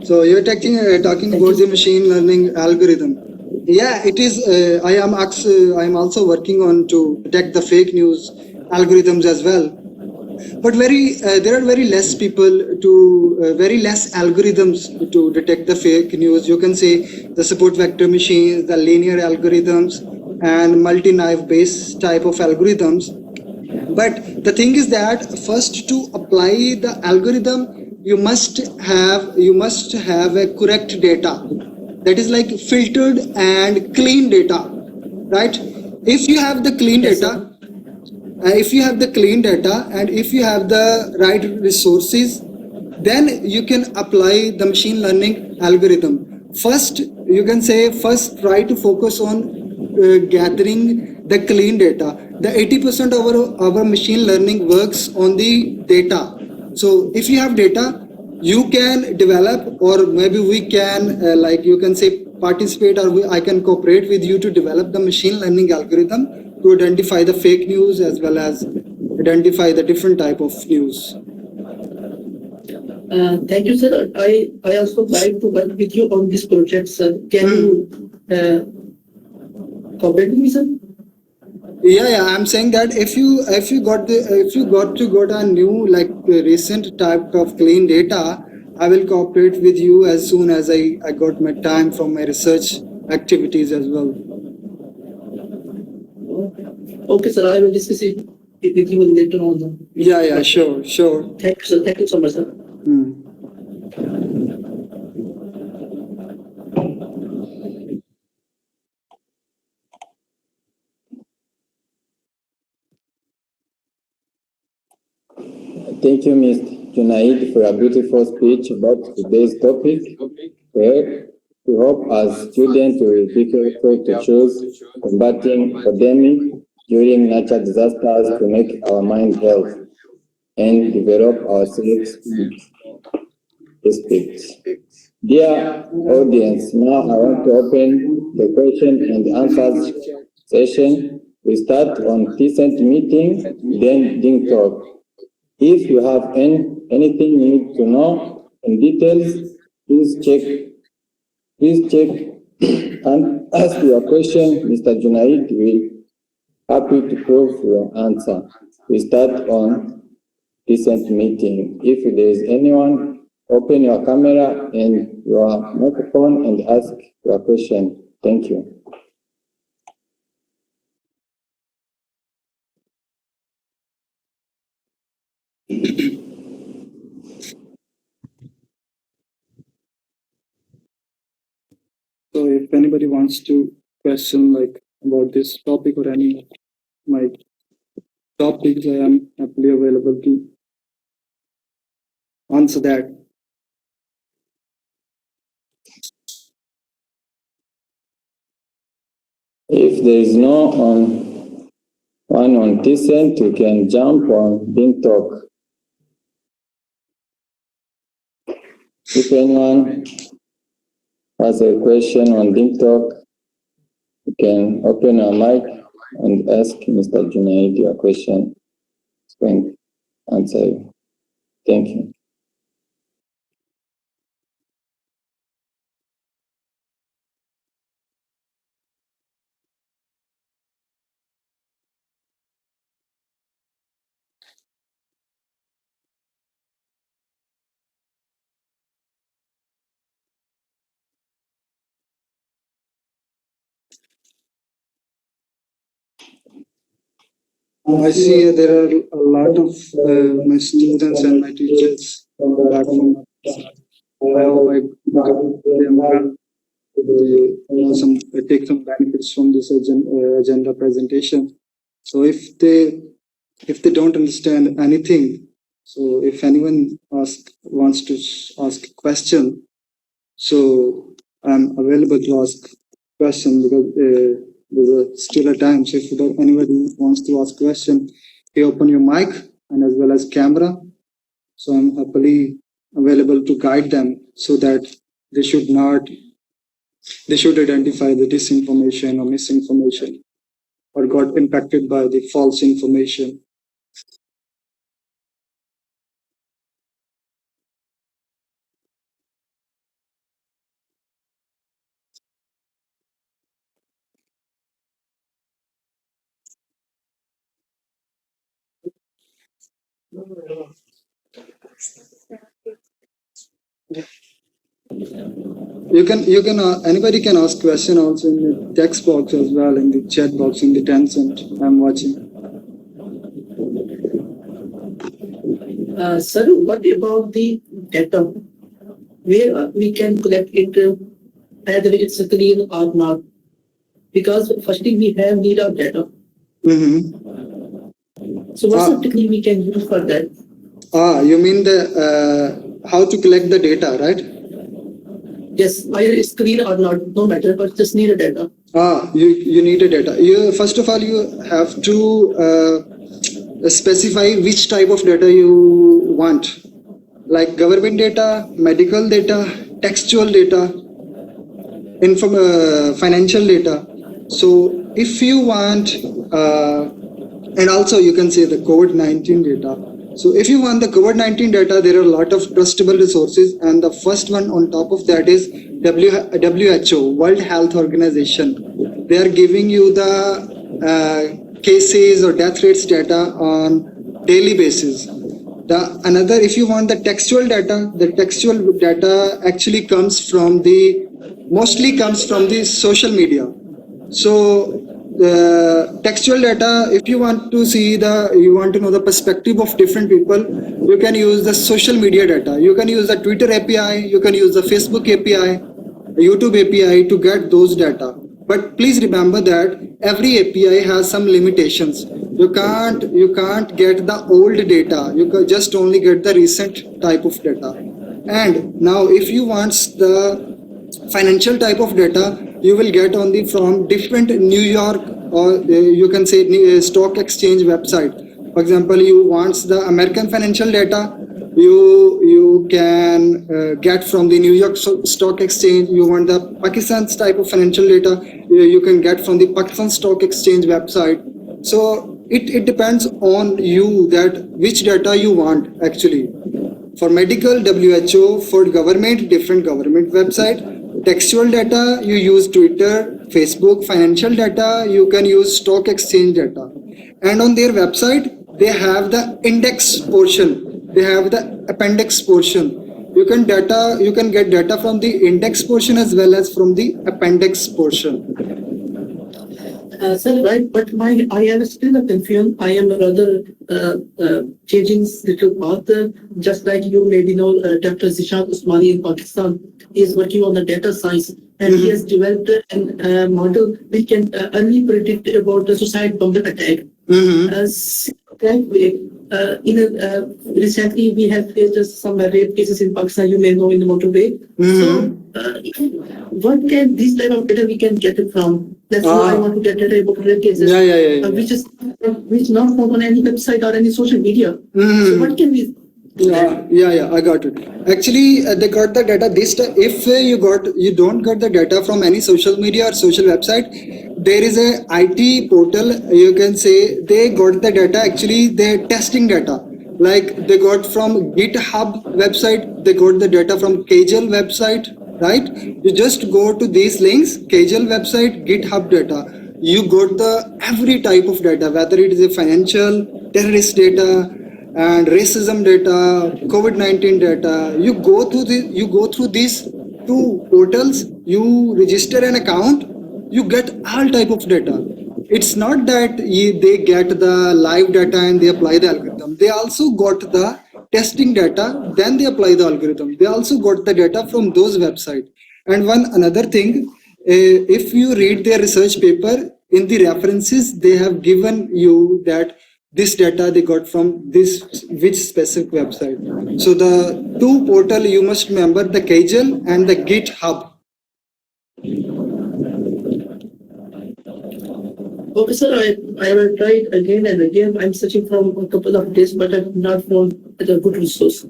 So you're talking about the machine learning algorithm. Yeah, it is. I am also working on to detect the fake news algorithms as well. But there are very less people very less algorithms to detect the fake news. You can say the support vector machines, the linear algorithms, and multi-naive based type of algorithms. But the thing is that first to apply the algorithm, you must have a correct data. That is like filtered and clean data, right? If you have the clean data, and if you have the right resources, then you can apply the machine learning algorithm. First, try to focus on gathering the clean data. The 80% of our machine learning works on the data. So if you have data, you can develop, or maybe we can you can say participate, or I can cooperate with you to develop the machine learning algorithm to identify the fake news as well as identify the different type of news.
Thank you, sir. I also like to work with you on this project, sir. Can you cooperate with me, sir?
Yeah. I'm saying that if you got a new recent type of clean data, I will cooperate with you as soon as I got my time from my research activities as well.
Okay, sir. I will discuss it with you later on.
Yeah, sure.
Thank you, sir. Thank you so much, sir.
Thank you, Mr. Junaid, for a beautiful speech about today's topic. We hope as students we will be careful to choose combating pandemic during natural disasters to make our mind health and develop ourselves respect. Dear audience, now I want to open the question and answers session. We start on decent meeting, then Ding Talk. If you have anything you need to know in details, please check and ask your question. Mr. Junaid will happy to prove your answer. We start on decent meeting. If there is anyone, open your camera and your microphone and ask your question. Thank you.
So if anybody wants to question about this topic or any my topics, I am happily available to answer that.
If there is no one on decent, you can jump on Bing Talk. If anyone has a question on Bing Talk, you can open your mic and ask Mr. Junaid your question. He's going to answer you. Thank you.
I see there are a lot of my students and my teachers back from Pakistan. I hope I guide them well to take some benefits from this agenda presentation. So if they don't understand anything, so if anyone wants to ask a question, so I'm available to ask question because there's still a time. So if anybody wants to ask question, you open your mic and as well as camera. So I'm happily available to guide them so that they should identify the disinformation or misinformation or got impacted by the false information. Anybody can ask question also in the text box as well, in the chat box, in the Tencent I'm watching.
Sir, what about the data? Where we can collect it, either it's clean or not? Because firstly, we have need of data. So what's the technique we can use for that?
You mean the how to collect the data, right?
Yes, either it's clean or not, no matter, but just need a data.
You need a data. First of all, you have to specify which type of data you want, like government data, medical data, textual data, financial data. So if you want, and also you can say the COVID-19 data. So if you want the COVID-19 data, there are a lot of trustable resources, and the first one on top of that is WHO, World Health Organization. They are giving you the cases or death rates data on daily basis. If you want the textual data, the textual data actually mostly comes from the social media. So the textual data, if you want to know the perspective of different people, you can use the social media data. You can use the Twitter API, you can use the Facebook API, YouTube API to get those data. But please remember that every API has some limitations. You can't get the old data. You can just only get the recent type of data. And now if you want the financial type of data, you will get only from different New York or you can say stock exchange website. For example, you want the American financial data, you can get from the New York Stock Exchange. You want the Pakistan's type of financial data, you can get from the Pakistan Stock Exchange website. So it depends on you that which data you want actually. For medical, WHO. For government, different government website. Textual data, you use Twitter, Facebook. Financial data, you can use stock exchange data. And on their website, they have the index portion. They have the appendix portion. You can get data from the index portion as well as from the appendix portion.
Sir, right, but I am still a confusion. I am rather changing little path. Just like you maybe know, Dr. Zishan Usmani in Pakistan is working on the data science, and he has developed a model which can early predict about the suicide bomber attack. Recently we have faced some rape cases in Pakistan, you may know, in the motorway. So what can this type of data we can get it from? That's why I want to get data about rape cases, which not found on any website or any social media. So what can we?
I got it. Actually, they got the data. If you don't get the data from any social media or social website, there is a IT portal. You can say they got the data. Actually, they're testing data. Like they got from GitHub website. They got the data from Kajal website. Right? You just go to these links: Kajal website, GitHub data. You got the every type of data, whether it is a financial, terrorist data, and racism data, COVID-19 data. You go through these two portals, you register an account, you get all type of data. it's not that they get the live data and they apply the algorithm. They also got the testing data, then they apply the algorithm. They also got the data from those websites. And one another thing, if you read their research paper, in the references, they have given you that this data they got from this which specific website. So the two portal you must remember, the Kaggle and the GitHub.
Okay, sir, I will try it again and again. I'm searching from a couple of days, but I've not found a good resource.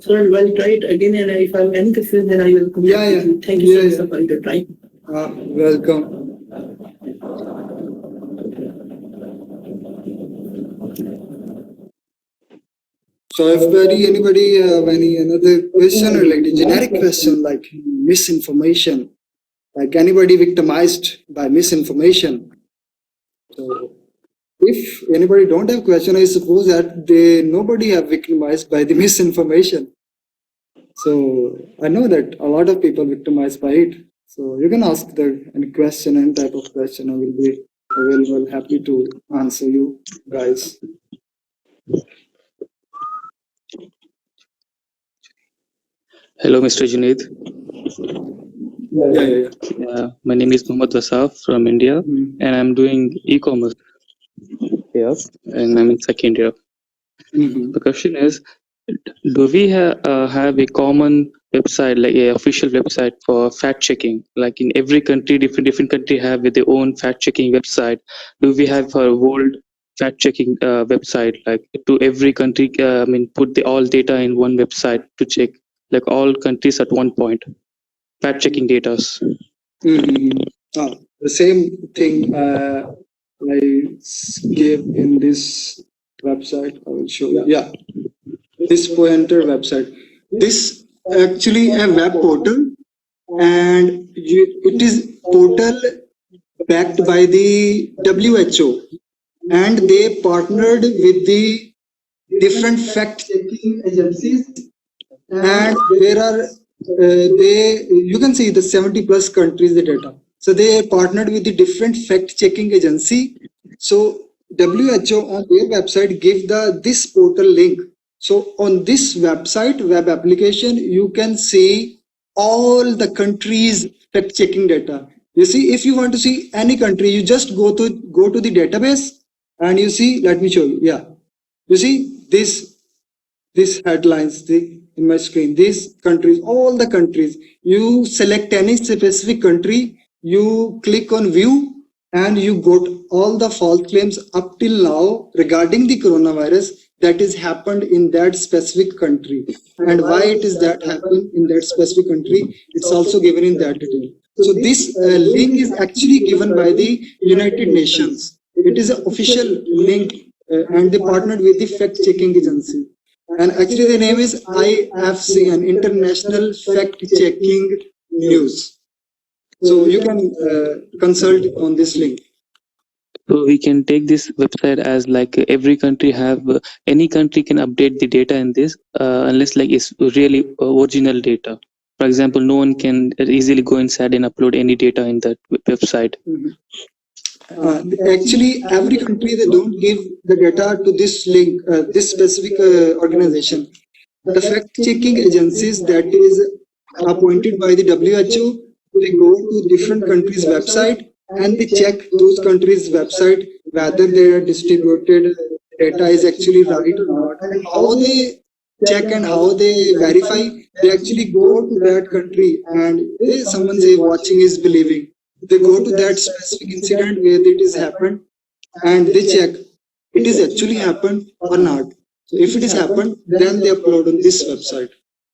So I will try it again, and if I'm any confused, then I will come back to you. Thank you so much for your time.
Welcome. So if anybody have any another question or like a generic question like misinformation, like anybody victimized by misinformation. So if anybody don't have question, I suppose that nobody have victimized by the misinformation. So I know that a lot of people victimized by it. So you can ask any question, any type of question. I will be available, happy to answer you guys.
Hello, Mr. Junaid.
Yeah.
My name is Mohammad Wasaf from India, and I'm doing e-commerce here, and I'm in second year. The question is, do we have a common website, like a official website for fact checking? Like in every country, different country have their own fact checking website. Do we have a world fact checking website, like to every country? Put all data in one website to check, like all countries at one point, fact checking data.
The same thing I gave in this website. I will show you. Yeah, this pointer website. This actually a web portal, and it is portal backed by the WHO, and they partnered with the different fact checking agencies, and there are you can see the 70 plus countries the data. So they partnered with the different fact checking agency. So WHO on their website give this portal link. So on this website web application, you can see all the countries fact checking data. You see, if you want to see any country, you just go to the database and you see. Let me show you. Yeah, you see this headlines in my screen. These countries, all the countries. You select any specific country, you click on view, and you got all the false claims up till now regarding the coronavirus that is happened in that specific country, and why it is that happened in that specific country. It's also given in that detail. So this link is actually given by the United Nations. It is an official link, and they partnered with the fact checking agency. And actually the name is IFC, an International Fact Checking News. So you can consult on this link.
So we can take this website as like every country have, any country can update the data in this, unless like it's really original data. For example, no one can easily go inside and upload any data in that website.
Actually, every country, they don't give the data to this link, this specific organization. The fact-checking agencies that is appointed by the WHO, they go to different countries' website and they check those countries' website whether their distributed data is actually right or not. And how they check and how they verify, they actually go to that country and someone say watching is believing. They go to that specific incident where it is happened and they check it is actually happened or not. So if it is happened, then they upload on this website.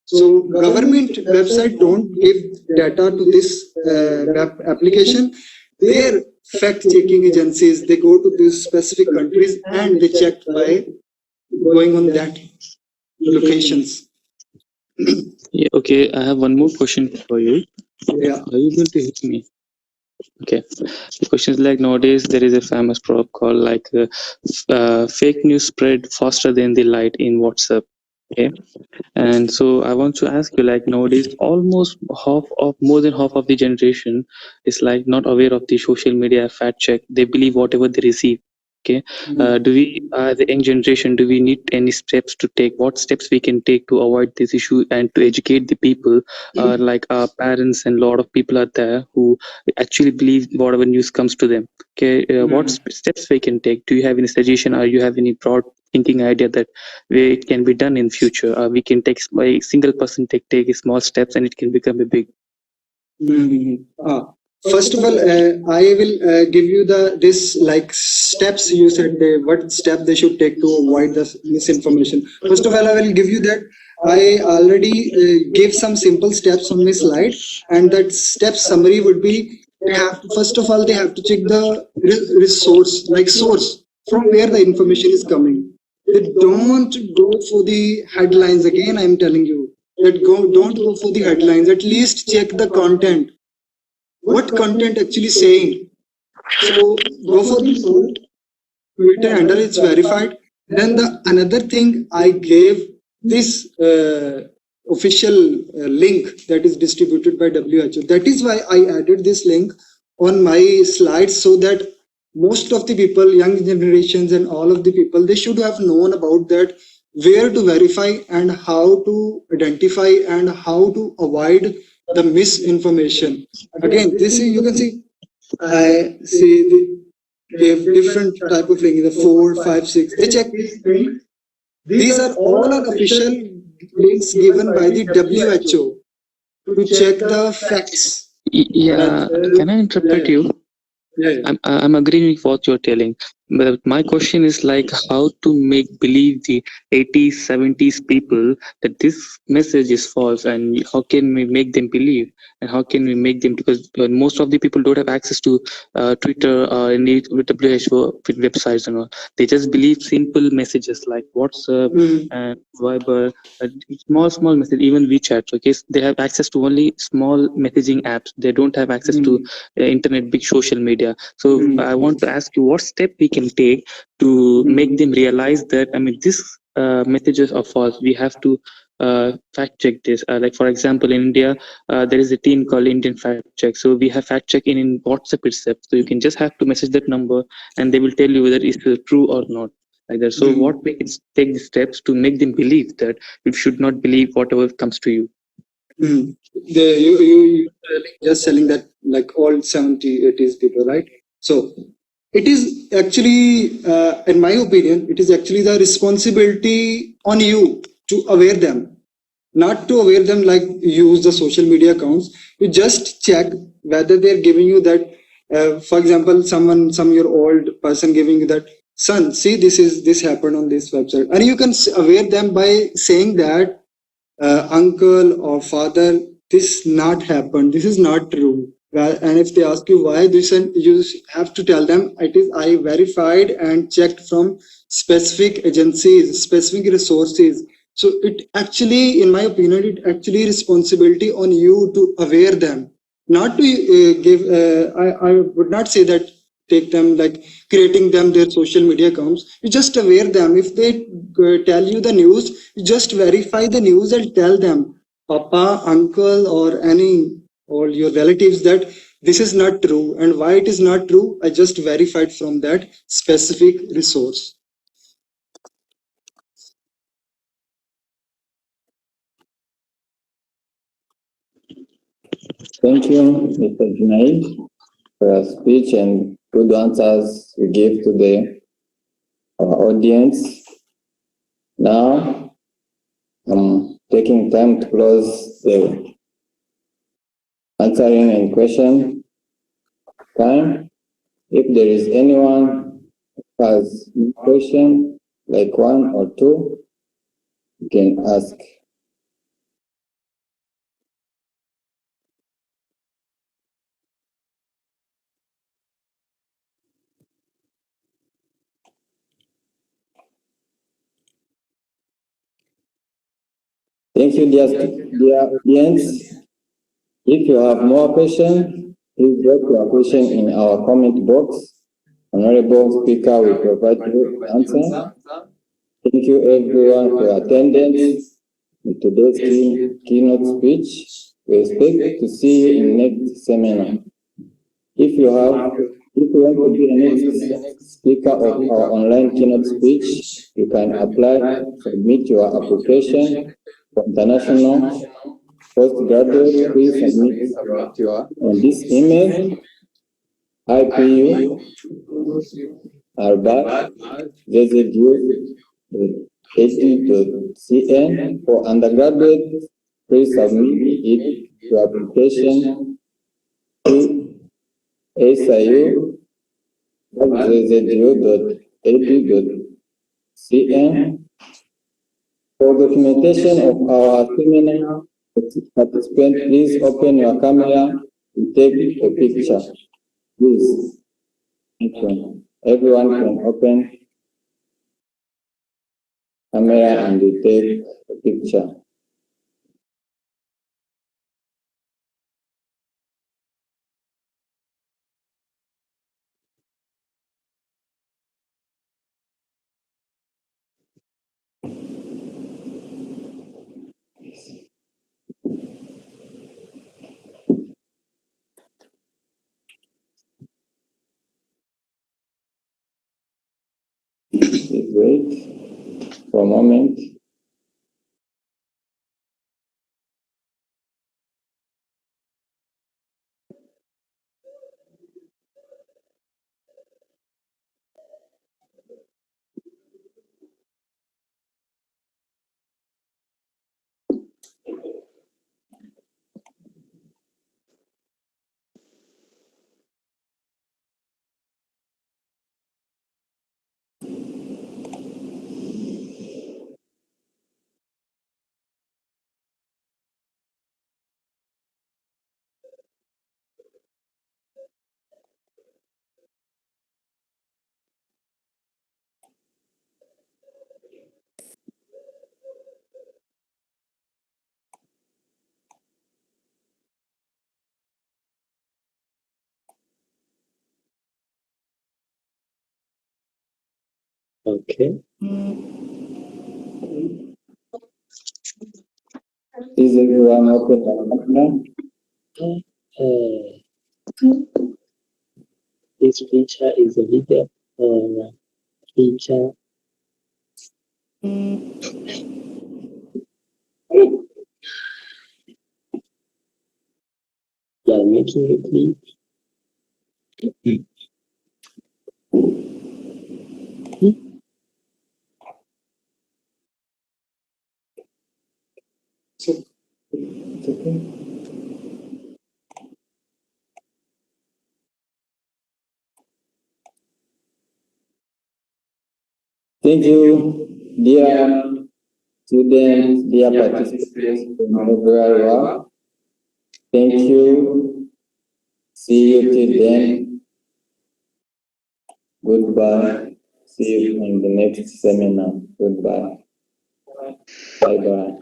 So government website don't give data to this web application. Their fact-checking agencies, they go to these specific countries and they check by going on that locations.
Yeah, okay, I have one more question for you.
Yeah.
Are you going to hit me? Okay. The question is like, nowadays there is a famous proverb called like fake news spread faster than the light in WhatsApp. Okay, and so I want to ask you, like nowadays, almost more than half of the generation is like not aware of the social media fact check. They believe whatever they receive. Okay, do we, the young generation, do we need any steps to take? What steps we can take to avoid this issue and to educate the people? Like our parents and a lot of people are there who actually believe whatever news comes to them. Okay, what steps we can take? Do you have any suggestion, or you have any broad thinking idea that way it can be done in future? We can take by single person take small steps and it can become a big.
First of all, I will give you this like steps you said. What step they should take to avoid the misinformation. First of all, I will give you that. I already gave some simple steps on my slide, and that step summary would be: they have to, first of all, they have to check the resource, like source from where the information is coming. They don't go for the headlines. Again, I'm telling you that don't go for the headlines. At least check the content. What content actually saying? So go for the source. Twitter handle is verified. Then the another thing I gave this official link that is distributed by WHO. That is why I added this link on my slides, so that most of the people, young generations and all of the people, they should have known about that, where to verify and how to identify and how to avoid the misinformation. Again, this is, you can see, I see they have different type of link, the 4, 5, 6. They check these things. These are all are official links given by the WHO to check the facts.
Yeah, can I interpret you?
Yeah.
I'm agreeing with what you're telling, but my question is like how to make believe the 80s, 70s people that this message is false, and how can we make them believe, and how can we make them, because most of the people don't have access to Twitter or any WHO websites and all. They just believe simple messages like WhatsApp and Viber, small message, even WeChat. Okay, they have access to only small messaging apps. They don't have access to internet, big social media. So I want to ask you what step we can take to make them realize that, I mean, this messages are false. We have to fact check this. Like for example, in India, there is a team called Indian Fact Check. So we have fact check in WhatsApp itself. So you can just have to message that number, and they will tell you whether it's true or not. Like that. So what we can take the steps to make them believe that you should not believe whatever comes to you.
You just selling that like all 70, 80s people, right? So it is actually, in my opinion, it is actually the responsibility on you to aware them, not to aware them like use the social media accounts. You just check whether they're giving you that. For example, some your old person giving you that, son, see, this happened on this website, and you can aware them by saying that, uncle or father, this not happened, this is not true. And if they ask you why this, and you have to tell them, it is I verified and checked from specific agencies, specific resources. So it actually, in my opinion, it actually responsibility on you to aware them, not to give. I would not say that take them like creating them their social media accounts. You just aware them. If they tell you the news, you just verify the news and tell them, papa, uncle, or any or your relatives, that this is not true, and why it is not true, I just verified from that specific resource.
Thank you, Mr. Junaid, for your speech and good answers you gave to our audience. Now, I'm taking time to close the answering and question time. If there is anyone who has a question, like one or two, you can ask. Thank you, dear audience. If you have more questions, please drop your question in our comment box. Honorable speaker will provide you the answer. Thank you everyone for your attendance in today's keynote speech. We expect to see you in next seminar. If you want to be the next speaker of our online keynote speech, you can apply, submit your application for international postgraduate. Please submit on this email, IPU zhengzhou.edu.cn. For undergraduate, please submit your application to siu.zhengzhou.edu.cn. For documentation of our seminar participant, please open your camera and take a picture. Please. Thank you. Everyone can open camera and take a picture. Please wait for a moment.
Okay.
Is everyone open your camera?
This feature is a video feature. You are making it clean.
It's okay. Thank you, dear students, dear participants from everywhere you are. Thank you. See you till then. Goodbye. See you in the next seminar. Goodbye. Bye-bye.